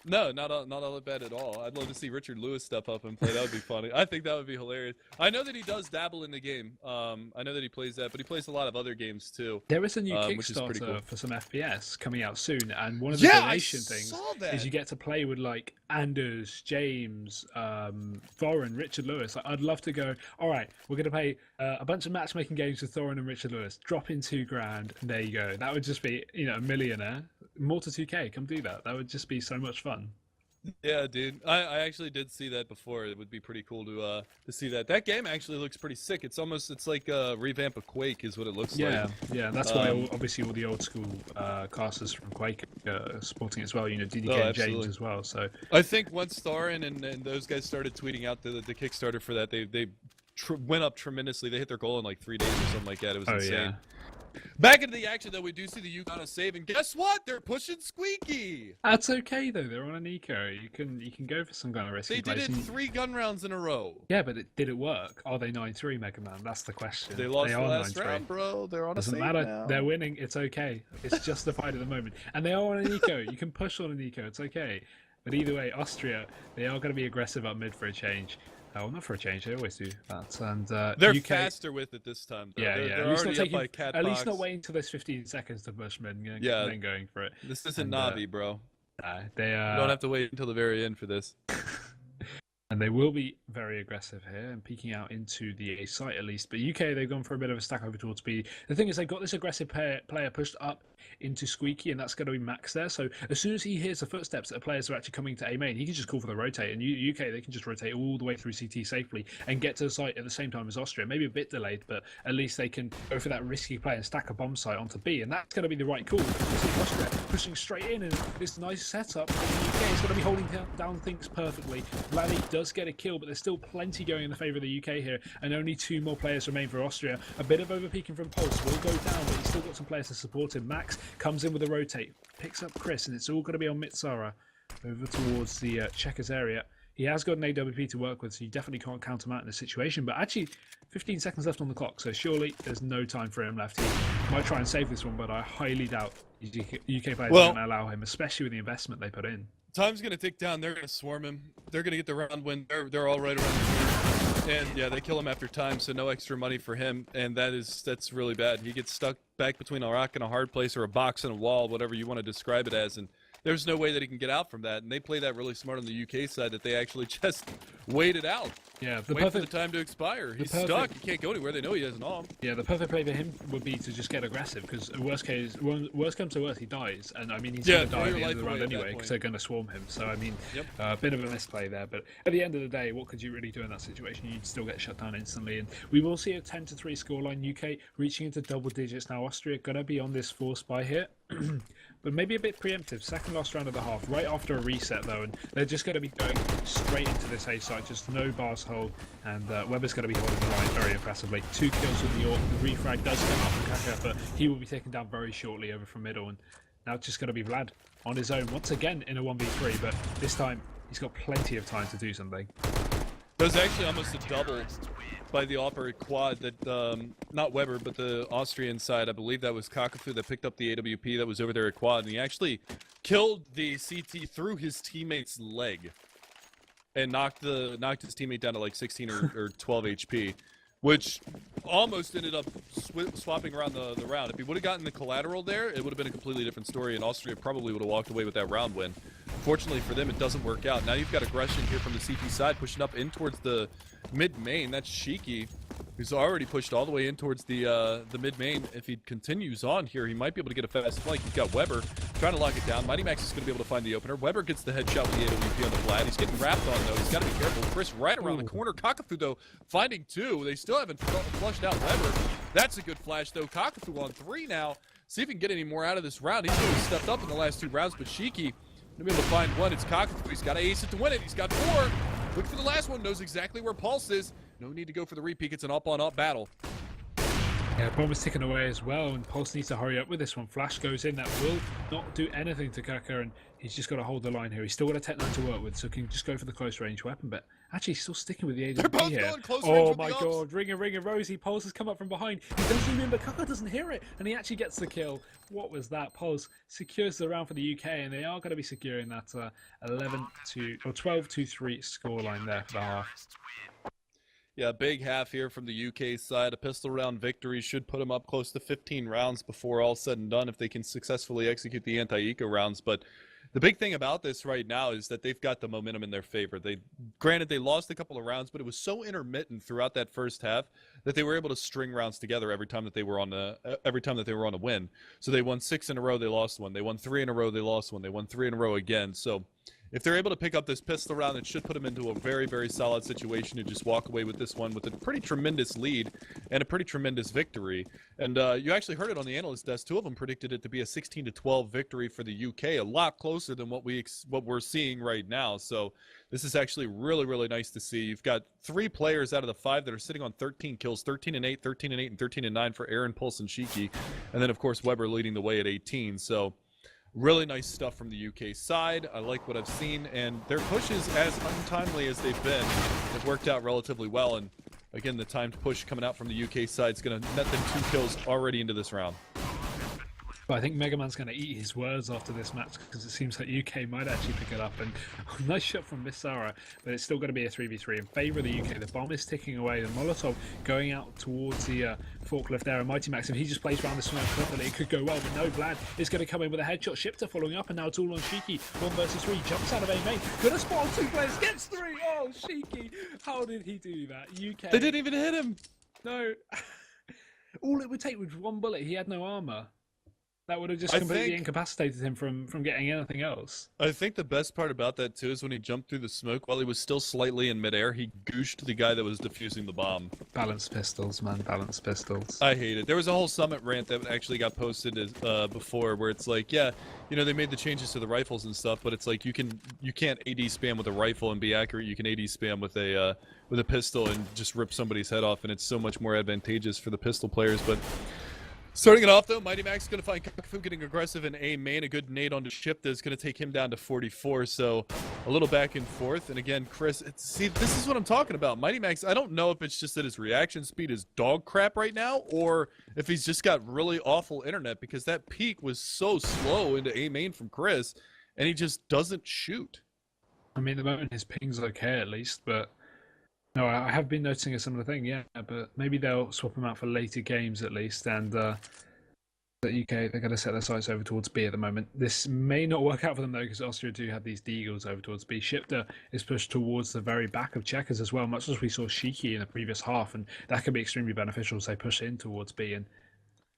No, not all that bad at all. I'd love to see Richard Lewis step up and play. That would be funny. I think that would be hilarious. I know that he does dabble in the game. I know that he plays that, but he plays a lot of other games too. There is a new Kickstarter cool. for some FPS coming out soon, and one of the donation things is you get to play with like Anders, James, Thorin, Richard Lewis. Like, I'd love to go, all right, we're going to play a bunch of matchmaking games with Thorin and Richard Lewis. Drop in $2,000, and there you go. That would just be, you know, a millionaire. More to 2K, come do that. That would just be so much fun. Yeah, dude. I actually did see that before. It would be pretty cool to see that. That game actually looks pretty sick. It's like a revamp of Quake is what it looks like. Yeah. That's why obviously all the old school casters from Quake are supporting it as well. You know, DDK and James as well. So I think once Thorin and those guys started tweeting out the Kickstarter for that, they went up tremendously. They hit their goal in like 3 days or something like that. It was insane. Yeah. Back into the action, though, we do see the Yukon a save, and guess what? They're pushing Squeaky. That's okay, though. They're on an eco. You can go for some kind of risky They did it 3 gun rounds in a row. Yeah, but did it work? Are they 9-3, Mega Man? That's the question. They lost the last round, bro. They're on Doesn't a save matter. now. They're winning. It's okay. It's justified at the moment. And they are on an eco. You can push on an eco. It's okay. But either way, Austria, they are going to be aggressive up mid for a change. Well, not for a change, they always do that. And they're UK, faster with it this time, though. Yeah, they're at least already not taking, up by cat at box. least not waiting until there's 15 seconds to push mid and then going for it. This isn't Navi, bro. They you don't have to wait until the very end for this. And they will be very aggressive here and peeking out into the A site at least. But UK, they've gone for a bit of a stack over towards B. The thing is, they've got this aggressive player pushed up into Squeaky, and that's going to be Max there. So as soon as he hears the footsteps that the players are actually coming to A main, he can just call for the rotate. And UK, they can just rotate all the way through CT safely and get to the site at the same time as Austria. Maybe a bit delayed, but at least they can go for that risky play and stack a bomb site onto B. And that's going to be the right call. You see Austria pushing straight in, and this nice setup. And UK is going to be holding down things perfectly. Lally does get a kill, but there's still plenty going in the favour of the UK here, and only 2 more players remain for Austria. A bit of overpeaking from Pulse will go down, but he's still got some players to support him. Max comes in with a rotate, picks up Chris, and it's all going to be on Mitsara over towards the checkers area. He has got an AWP to work with, so you definitely can't count him out in this situation, but actually 15 seconds left on the clock, so surely there's no time for him left. He might try and save this one, but I highly doubt UK players are going to allow him, especially with the investment they put in. Time's going to tick down. They're going to swarm him. They're going to get the round win. They're all right around the corner. And yeah, they kill him after time, so no extra money for him. And that's really bad. He gets stuck back between a rock and a hard place, or a box and a wall, whatever you want to describe it as. And there's no way that he can get out from that. And they play that really smart on the UK side, that they actually just wait it out. Yeah, Wait for the time to expire. He's stuck. He can't go anywhere. They know he has an arm. Yeah, the perfect play for him would be to just get aggressive, because worst comes to worst, he dies, and I mean he's going to die at the end of the round anyway, because they're going to swarm him. So I mean, a bit of a misplay there. But at the end of the day, what could you really do in that situation? You'd still get shut down instantly, and we will see a 10-3 scoreline. UK reaching into double digits now. Austria going to be on this force by here. But maybe a bit preemptive. Second last round of the half, right after a reset though, and they're just going to be going straight into this A site, just no bars hold, and Weber's going to be holding the line very impressively. 2 kills with the York. The refrag does come up from Kaka, but he will be taken down very shortly over from middle, and now it's just going to be Vlad on his own once again in a 1v3, but this time he's got plenty of time to do something. It was actually almost a double by the upper quad that, not Weber, but the Austrian side. I believe that was Kakafu that picked up the AWP that was over there at quad, and he actually killed the CT through his teammate's leg and knocked his teammate down to like 16 or 12 HP, which almost ended up swapping around the round. If he would have gotten the collateral there, it would have been a completely different story, and Austria probably would have walked away with that round win. Fortunately for them, it doesn't work out. Now you've got aggression here from the CT side, pushing up in towards the mid-main. That's Shiki, who's already pushed all the way in towards the mid-main. If he continues on here, he might be able to get a fast flank. You've got Weber trying to lock it down. Mighty Max is going to be able to find the opener. Weber gets the headshot with the AWP on the Vlad. He's getting wrapped on, though. He's got to be careful. Chris right around the corner. Kakafu, though, finding 2. They still haven't flushed out Weber. That's a good flash, though. Kakafu on 3 now. See if he can get any more out of this round. He's really stepped up in the last 2 rounds, but Shiki gonna be able to find 1. It's Kakafu. He's got to ace it to win it. He's got 4. Look for the last one. Knows exactly where Pulse is. No need to go for the repeat. It's an up-on-up battle. Yeah, bomb is ticking away as well, and Pulse needs to hurry up with this one. Flash goes in. That will not do anything to Kaka, and he's just got to hold the line here. He's still got a Tech 9 to work with, so can just go for the close range weapon. But actually, he's still sticking with the AWP here. Oh my god, ring a Rosie. Pulse has come up from behind. He doesn't zoom in, but Kaka doesn't hear it, and he actually gets the kill. What was that? Pulse secures the round for the UK, and they are going to be securing that 12-3 scoreline there for the half. Yeah, big half here from the UK side. A pistol round victory should put them up close to 15 rounds before all said and done if they can successfully execute the anti-eco rounds. But the big thing about this right now is that they've got the momentum in their favor. Granted, they lost a couple of rounds, but it was so intermittent throughout that first half that they were able to string rounds together every time that they were on a win. So they won 6 in a row, they lost 1. They won 3 in a row, they lost 1. They won 3 in a row again. So if they're able to pick up this pistol round, it should put them into a very, very solid situation to just walk away with this one with a pretty tremendous lead and a pretty tremendous victory. And you actually heard it on the analyst desk. 2 of them predicted it to be a 16-12 victory for the UK, a lot closer than what we're seeing right now. So this is actually really, really nice to see. You've got 3 players out of the 5 that are sitting on 13 kills, 13-8, 13-8, and 13-9 for Aaron, Pulse, and Shiki. And then, of course, Weber leading the way at 18. So really nice stuff from the UK side. I like what I've seen, and their pushes, as untimely as they've been, have worked out relatively well. And again, the timed push coming out from the UK side is going to net them 2 kills already into this round. But I think Mega Man's going to eat his words after this match, because it seems like UK might actually pick it up. And nice shot from Miss Sarah, but it's still going to be a 3v3 in favour of the UK. The bomb is ticking away. The Molotov going out towards the forklift there. And Mighty Max, if he just plays around the smoke properly, it could go well. But no, Vlad is going to come in with a headshot. Shifter following up, and now it's all on Shiki. 1 versus 3, jumps out of A main. Gonna spawn 2 players, gets 3. Oh, Shiki, how did he do that? UK. They didn't even hit him. No. All it would take was 1 bullet. He had no armor. That would have just completely incapacitated him from getting anything else. I think the best part about that, too, is when he jumped through the smoke while he was still slightly in midair, he gooshed the guy that was defusing the bomb. Balanced pistols, man. Balanced pistols. I hate it. There was a whole Summit rant that actually got posted before where it's like, yeah, you know, they made the changes to the rifles and stuff, but it's like you can't AD spam with a rifle and be accurate. You can AD spam with a pistol and just rip somebody's head off, and it's so much more advantageous for the pistol players. But starting it off, though, Mighty Max is going to find Kakafu getting aggressive in A main. A good nade onto Ship that's going to take him down to 44. So a little back and forth. And again, Chris, see, this is what I'm talking about. Mighty Max, I don't know if it's just that his reaction speed is dog crap right now, or if he's just got really awful internet, because that peak was so slow into A main from Chris, and he just doesn't shoot. I mean, at the moment his ping's okay at least, but no, I have been noticing a similar thing, yeah, but maybe they'll swap him out for later games at least, and The UK, they're going to set their sights over towards B at the moment. This may not work out for them though, because Austria do have these deagles over towards B. Shifter is pushed towards the very back of Checkers as well, much as we saw Shiki in the previous half, and that could be extremely beneficial as they push in towards B. And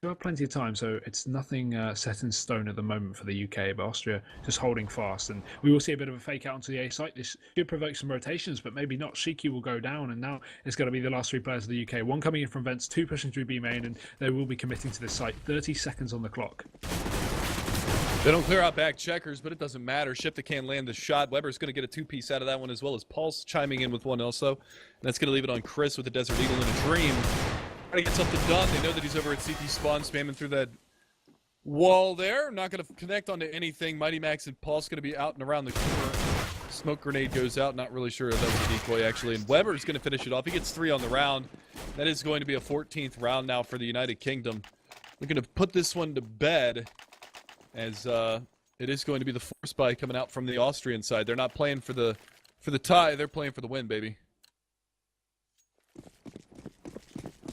we have plenty of time, so it's nothing set in stone at the moment for the UK, but Austria just holding fast. And we will see a bit of a fake out onto the A site. This should provoke some rotations, but maybe not. Shiki will go down, and now it's going to be the last three players of the UK. One coming in from vents, two pushing through B main, and they will be committing to this site. 30 seconds on the clock. They don't clear out back Checkers, but it doesn't matter. Shifter can't land the shot. Weber's going to get a two-piece out of that one, as well as Pulse chiming in with one also. And that's going to leave it on Chris with the Desert Eagle and a Dream. Trying to get something done. They know that he's over at CT spawn, spamming through that wall there. Not going to connect onto anything. Mighty Max and Pulse going to be out and around the corner. Smoke grenade goes out. Not really sure if that was a decoy, actually. And Weber's going to finish it off. He gets 3 on the round. That is going to be a 14th round now for the United Kingdom. We're going to put this one to bed, as it is going to be the force buy coming out from the Austrian side. They're not playing for the tie. They're playing for the win, baby.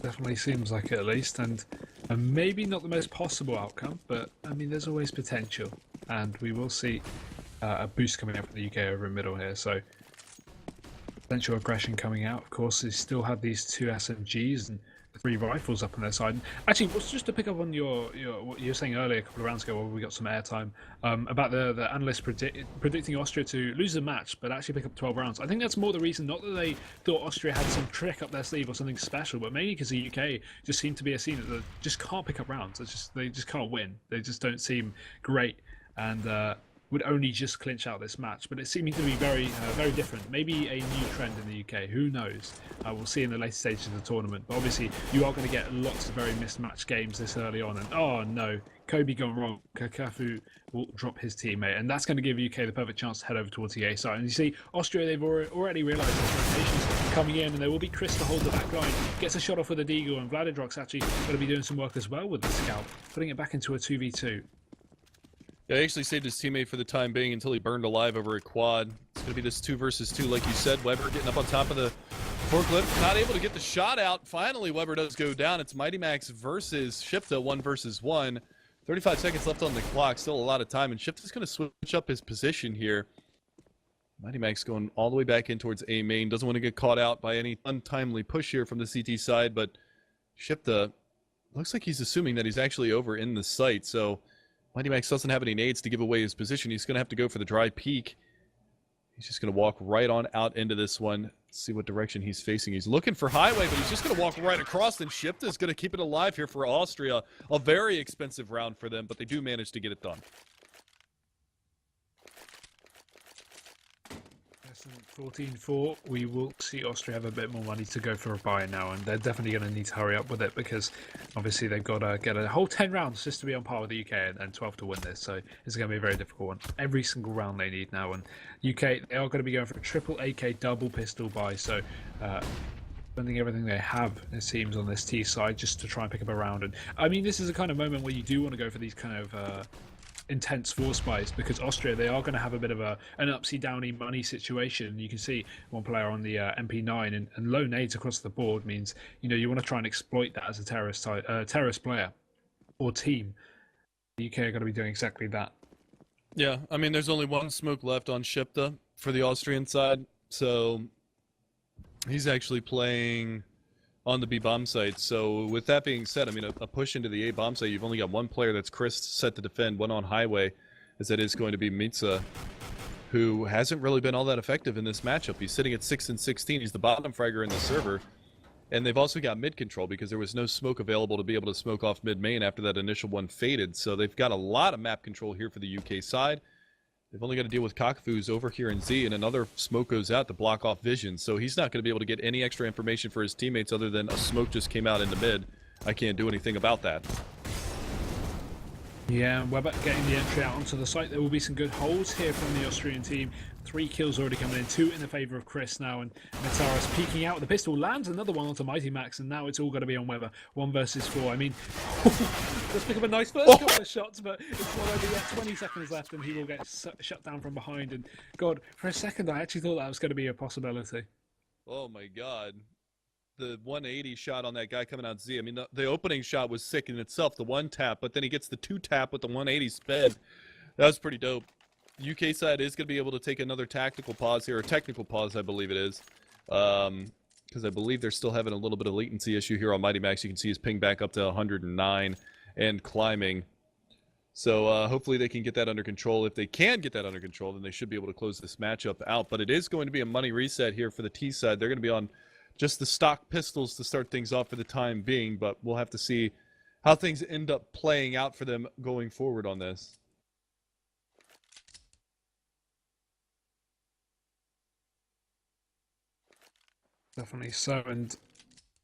Definitely seems like it, at least, and maybe not the most possible outcome, but I mean, there's always potential, and we will see a boost coming out from the UK over in middle here. So potential aggression coming out. Of course, they still have these 2 SMGs and 3 rifles up on their side. Actually, just to pick up on what you were saying earlier a couple of rounds ago, where we got some airtime about the analysts predicting Austria to lose the match, but actually pick up 12 rounds. I think that's more the reason, not that they thought Austria had some trick up their sleeve or something special, but mainly because the UK just seemed to be a scene that they just can't pick up rounds. They just can't win. They just don't seem great, and would only just clinch out this match, but it seemed to be very different. Maybe a new trend in the UK, who knows? We'll see in the later stages of the tournament, but obviously you are going to get lots of very mismatched games this early on, and oh no, Kobe gone wrong. Kakafu will drop his teammate, and that's going to give UK the perfect chance to head over towards the A side. And you see, Austria, they've already realised this rotation's coming in, and there will be Chris to hold the back line. Gets a shot off with a deagle, and Vladidrok's actually going to be doing some work as well with the scout, putting it back into a 2v2. Yeah, he actually saved his teammate for the time being until he burned alive over a quad. It's going to be this 2 versus 2, like you said. Weber getting up on top of the forklift, not able to get the shot out. Finally, Weber does go down. It's Mighty Max versus Shifta, 1 versus 1. 35 seconds left on the clock, still a lot of time, and Shifta's going to switch up his position here. Mighty Max going all the way back in towards A main. Doesn't want to get caught out by any untimely push here from the CT side, but Shifta looks like he's assuming that he's actually over in the site, so Mighty Max doesn't have any nades to give away his position. He's going to have to go for the dry peek. He's just going to walk right on out into this one. Let's see what direction he's facing. He's looking for highway, but he's just going to walk right across, and Shifta is going to keep it alive here for Austria. A very expensive round for them, but they do manage to get it done. 14-4, we will see Austria have a bit more money to go for a buy now, and they're definitely going to need to hurry up with it, because obviously they've got to get a whole 10 rounds just to be on par with the UK, and 12 to win this, so it's going to be a very difficult one. Every single round they need now, and UK, they are going to be going for a triple AK double pistol buy, so spending everything they have, it seems, on this T side just to try and pick up a round. And I mean, this is a kind of moment where you do want to go for these kind of intense force buys, because Austria, they are going to have a bit of an upsy-downy money situation. You can see one player on the MP9, and low nades across the board means, you know, you want to try and exploit that as a terrorist player or team. The UK are going to be doing exactly that. Yeah, I mean, there's only one smoke left on Shifta for the Austrian side, so he's actually playing on the B bomb site. So with that being said, I mean, a push into the A bomb site, you've only got one player that's Chris set to defend, one on highway, as that is going to be Mitsa, who hasn't really been all that effective in this matchup. He's sitting at 6 and 16. He's the bottom fragger in the server. And they've also got mid control, because there was no smoke available to be able to smoke off mid main after that initial one faded. So they've got a lot of map control here for the UK side. They've only got to deal with Cockfoo's over here in Z, and another smoke goes out to block off vision. So he's not going to be able to get any extra information for his teammates other than a smoke just came out into mid. I can't do anything about that. Yeah, Weber getting the entry out onto the site. There will be some good holds here from the Austrian team. 3 kills already coming in, 2 in the favour of Chris now, and Mitaras peeking out. The pistol lands another one onto Mighty Max, and now it's all going to be on Weber. 1 versus 4. I mean, let's pick up a nice first couple of shots, but it's not over yet. 20 seconds left, and he will get shut down from behind. And God, for a second, I actually thought that was going to be a possibility. Oh my God. the 180 shot on that guy coming out Z. I mean, the opening shot was sick in itself, the one tap, but then he gets the two tap with the 180 spin. That was pretty dope. UK side is going to be able to take another tactical pause here, or technical pause, I believe it is. Because I believe they're still having a little bit of latency issue here on Mighty Max. You can see his ping back up to 109 and climbing. So hopefully they can get that under control. If they can get that under control, then they should be able to close this matchup out. But it is going to be a money reset here for the T side. They're going to be on just the stock pistols to start things off for the time being, but we'll have to see how things end up playing out for them going forward on this. Definitely so. And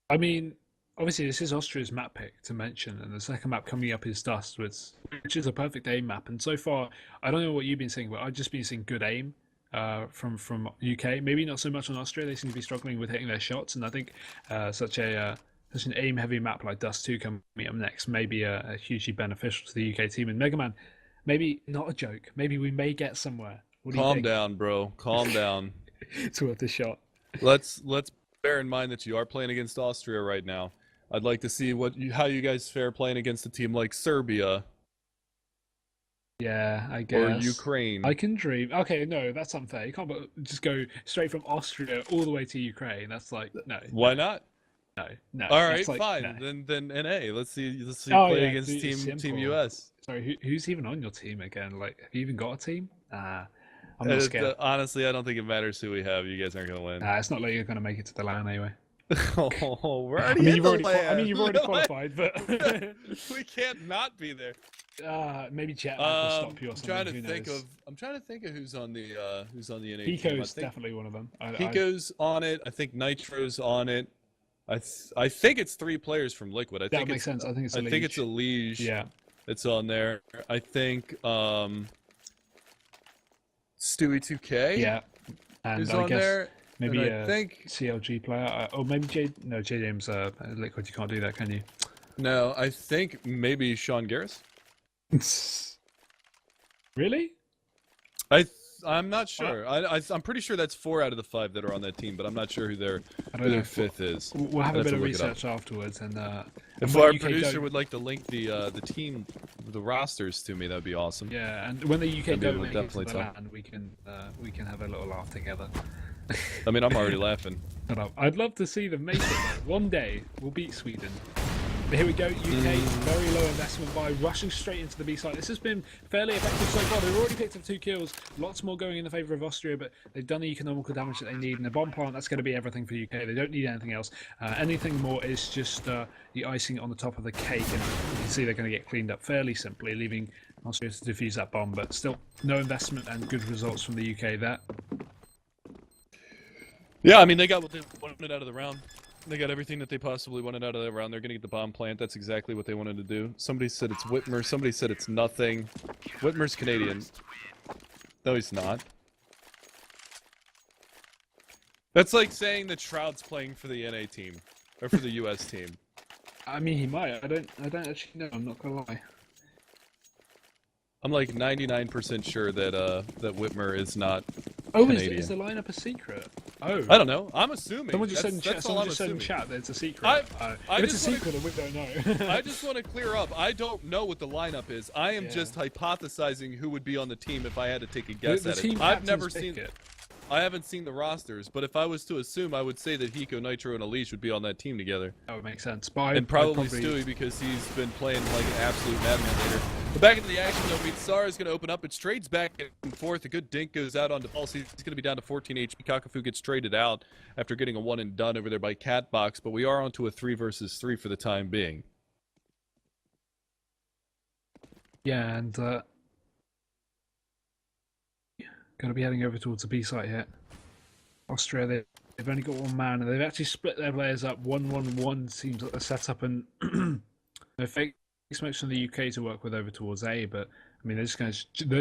I mean, obviously this is Austria's map pick to mention, and the second map coming up is Dust, which is a perfect aim map. And so far, I don't know what you've been seeing, but I've just been seeing good aim from UK. Maybe not so much on Austria. They seem to be struggling with hitting their shots, and I think such an aim-heavy map like Dust 2 coming up next may be a hugely beneficial to the UK team. And Mega Man, maybe not a joke. Maybe we may get somewhere. What do you think? Calm down, bro. Calm down. It's worth a shot. Let's bear in mind that you are playing against Austria right now. I'd like to see how you guys fare playing against a team like Serbia. Yeah, I guess. Or Ukraine. I can dream. Okay, no, that's unfair. You can't just go straight from Austria all the way to Ukraine. That's like, no. Why not? No. All right, like, fine. No. Then NA. Let's see Oh, play yeah, against Team US. Sorry, who's even on your team again? Like, have you even got a team? I'm not scared. Honestly, I don't think it matters who we have. You guys aren't going to win. It's not like you're going to make it to the LAN anyway. Oh, we're already in the LAN. You've already qualified, but we can't not be there. Maybe Jetlag will stop you or something. I'm trying to think of who's on the NA team. Pico's definitely one of them. Pico's on it. I think Nitro's on it. I think it's 3 players from Liquid. That makes sense. I think it's a Liege. Yeah, it's on there. I think Stewie 2K. Yeah, and is I on guess there. maybe I think CLG player, or maybe J James Liquid. You can't do that, can you? No, I think maybe Sean Garris. Really? I'm not sure. I'm pretty sure that's 4 out of the 5 that are on that team, but I'm not sure who their 5th is. We'll have a bit of research afterwards, and if our producer would like to link the team, the rosters to me, that'd be awesome. Yeah, and when the UK don't make it to the talk. LAN, we can have a little laugh together. I mean, I'm already laughing. I'd love to see them make it though. One day we'll beat Sweden. But here we go, UK, very low investment by rushing straight into the B side. This has been fairly effective so far. They've already picked up 2 kills, lots more going in the favour of Austria, but they've done the economical damage that they need. And the bomb plant, that's going to be everything for UK. They don't need anything else. Anything more is just the icing on the top of the cake. And you can see they're going to get cleaned up fairly simply, leaving Austria to defuse that bomb. But still, no investment and good results from the UK there. Yeah, I mean, they got what they wanted out of the round. They got everything that they possibly wanted out of that round. They're going to get the bomb plant. That's exactly what they wanted to do. Somebody said it's Whitmer. Somebody said it's nothing. Whitmer's Canadian. No, he's not. That's like saying that Shroud's playing for the NA team. Or for the US team. I mean, he might. I don't actually know. I'm not going to lie. I'm like 99% sure that that Whitmer is not Oh, Canadian. is the lineup a secret? Oh. I don't know. I'm assuming. Someone just said in chat that it's a secret. If it's a secret, then we don't know. I just want to clear up. I don't know what the lineup is. I am just hypothesizing who would be on the team if I had to take a guess at it. I've never seen it. I haven't seen the rosters, but if I was to assume, I would say that Hiko, Nitro, and Elise would be on that team together. That would make sense. And probably Stewie, because he's been playing like an absolute madman later. But back into the action, though, Mitsara is going to open up. It trades back and forth. A good dink goes out onto Pulse. He's going to be down to 14 HP. Kakafu gets traded out after getting a one and done over there by Catbox, but we are onto a 3 versus 3 for the time being. Yeah, and going to be heading over towards the B site here. Austria, they've only got 1 man, and they've actually split their players up 1-1-1. Seems like the setup, and no fake smokes from the UK to work with over towards A, but I mean, they're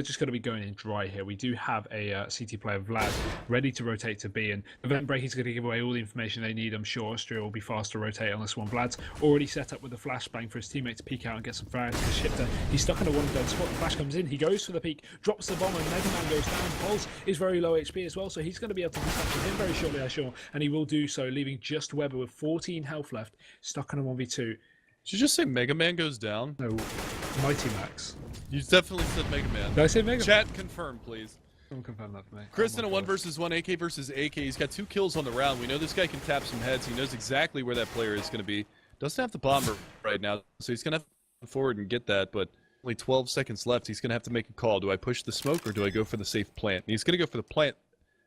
just going to be going in dry here. We do have a CT player, Vlad, ready to rotate to B, and Event Break is going to give away all the information they need. I'm sure Austria will be fast to rotate on this one. Vlad's already set up with a flashbang for his teammate to peek out and get some frags to Shifter. He's stuck in a one-dead spot. The flash comes in. He goes for the peek, drops the bomb, and Mega Man goes down. Pulse is very low HP as well, so he's going to be able to detach with him very shortly, I'm sure, and he will do so, leaving just Weber with 14 health left, stuck in a 1v2. Did you just say Mega Man goes down? No, Mighty Max. You definitely said Mega Man. Did I say Mega Man? Chat confirm, please. Someone confirm that for me. Chris in a 1 versus 1, AK versus AK. He's got 2 kills on the round. We know this guy can tap some heads. He knows exactly where that player is going to be. Doesn't have the bomber right now, so he's going to have to go forward and get that, but only 12 seconds left. He's going to have to make a call. Do I push the smoke or do I go for the safe plant? And he's going to go for the plant.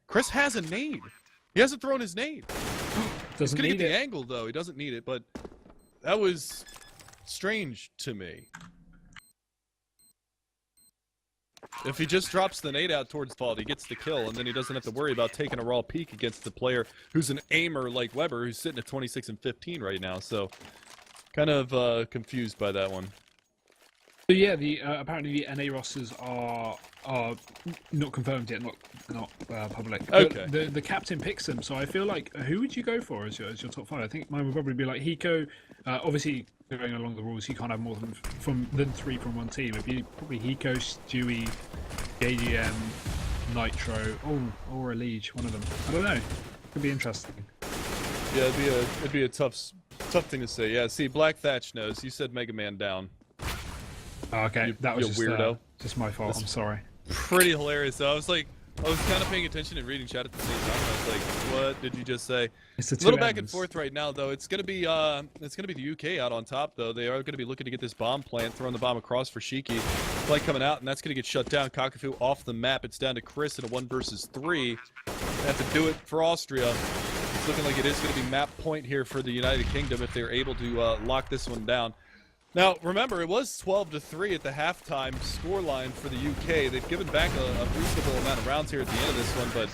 Chris has a nade. He hasn't thrown his nade. He's going to get the angle, though. He doesn't need it, but that was strange to me. If he just drops the nade out towards fault, he gets the kill, and then he doesn't have to worry about taking a raw peek against the player who's an aimer like Weber, who's sitting at 26 and 15 right now. So, kind of confused by that one. So yeah, apparently the NA rosters are not confirmed yet, not public. Okay. But the captain picks them, so I feel like who would you go for as your top 5? I think mine would probably be like Hiko. Obviously, going along the rules, you can't have more than 3 from one team. It'd be probably Hiko, Stewie, JDM, Nitro, or a Liege, one of them. I don't know. Could be interesting. Yeah, it'd be a tough thing to say. Yeah, see, Black Thatch knows. You said Mega Man down. Oh, okay, that was just, weirdo. Just my fault. I'm sorry. Pretty hilarious. Though. I was kind of paying attention and reading chat at the same time. I was like, "What did you just say?" It's a little back and forth right now, though. It's gonna be the UK out on top, though. They are gonna be looking to get this bomb plant, throwing the bomb across for Shiki. Flight coming out, and that's gonna get shut down. Kakafu off the map. It's down to Chris in a 1 versus 3. They have to do it for Austria. It's looking like it is gonna be map point here for the United Kingdom if they're able to lock this one down. Now, remember, it was 12-3 at the halftime scoreline for the UK. They've given back a reasonable amount of rounds here at the end of this one, but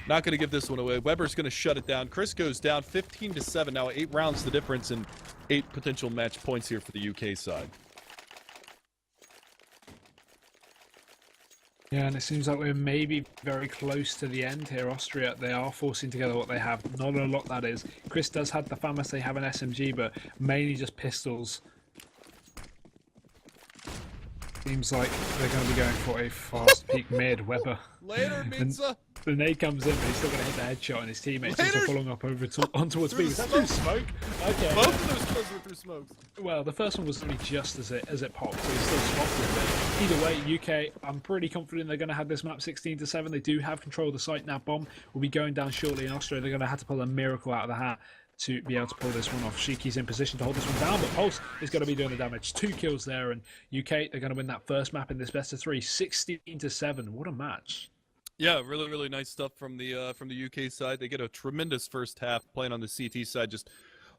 not going to give this one away. Weber's going to shut it down. Chris goes down 15-7. Now 8 rounds the difference and 8 potential match points here for the UK side. Yeah, and it seems like we're maybe very close to the end here. Austria, they are forcing together what they have. Not a lot, that is. Chris does have the FAMAS, they have an SMG, but mainly just pistols. Seems like they're going to be going for a fast peak mid. Weber. Later, Mitza. The nade comes in, but he's still going to hit the headshot, and his teammates also following up over on towards B. Was that through smoke? Okay. Both of those kills were through smokes. Well, the first one was only just as it popped, so he's still spotted. But either way, UK, I'm pretty confident they're going to have this map 16-7. They do have control of the site now. Bomb will be going down shortly in Austria. They're going to have to pull a miracle out of the hat to be able to pull this one off. Shiki's in position to hold this one down, but Pulse is going to be doing the damage. 2 kills there, and UK, they're going to win that first map in this best of 3, 16-7. What a match. Yeah, really, really nice stuff from the UK side. They get a tremendous first half playing on the CT side, just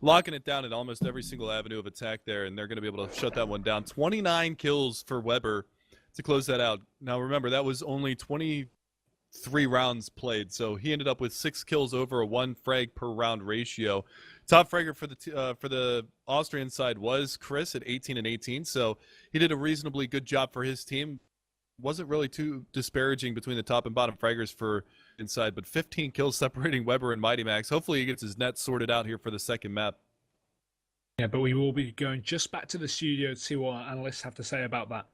locking it down at almost every single avenue of attack there, and they're going to be able to shut that one down. 29 kills for Weber to close that out. Now, remember, that was only 23 rounds played, so he ended up with 6 kills over a 1 frag per round ratio. Top fragger for the Austrian side was Chris at 18 and 18, so he did a reasonably good job for his team. Wasn't really too disparaging between the top and bottom fraggers for inside, but 15 kills separating Weber and Mighty Max. Hopefully he gets his net sorted out here for the second map. Yeah, but we will be going just back to the studio to see what our analysts have to say about that.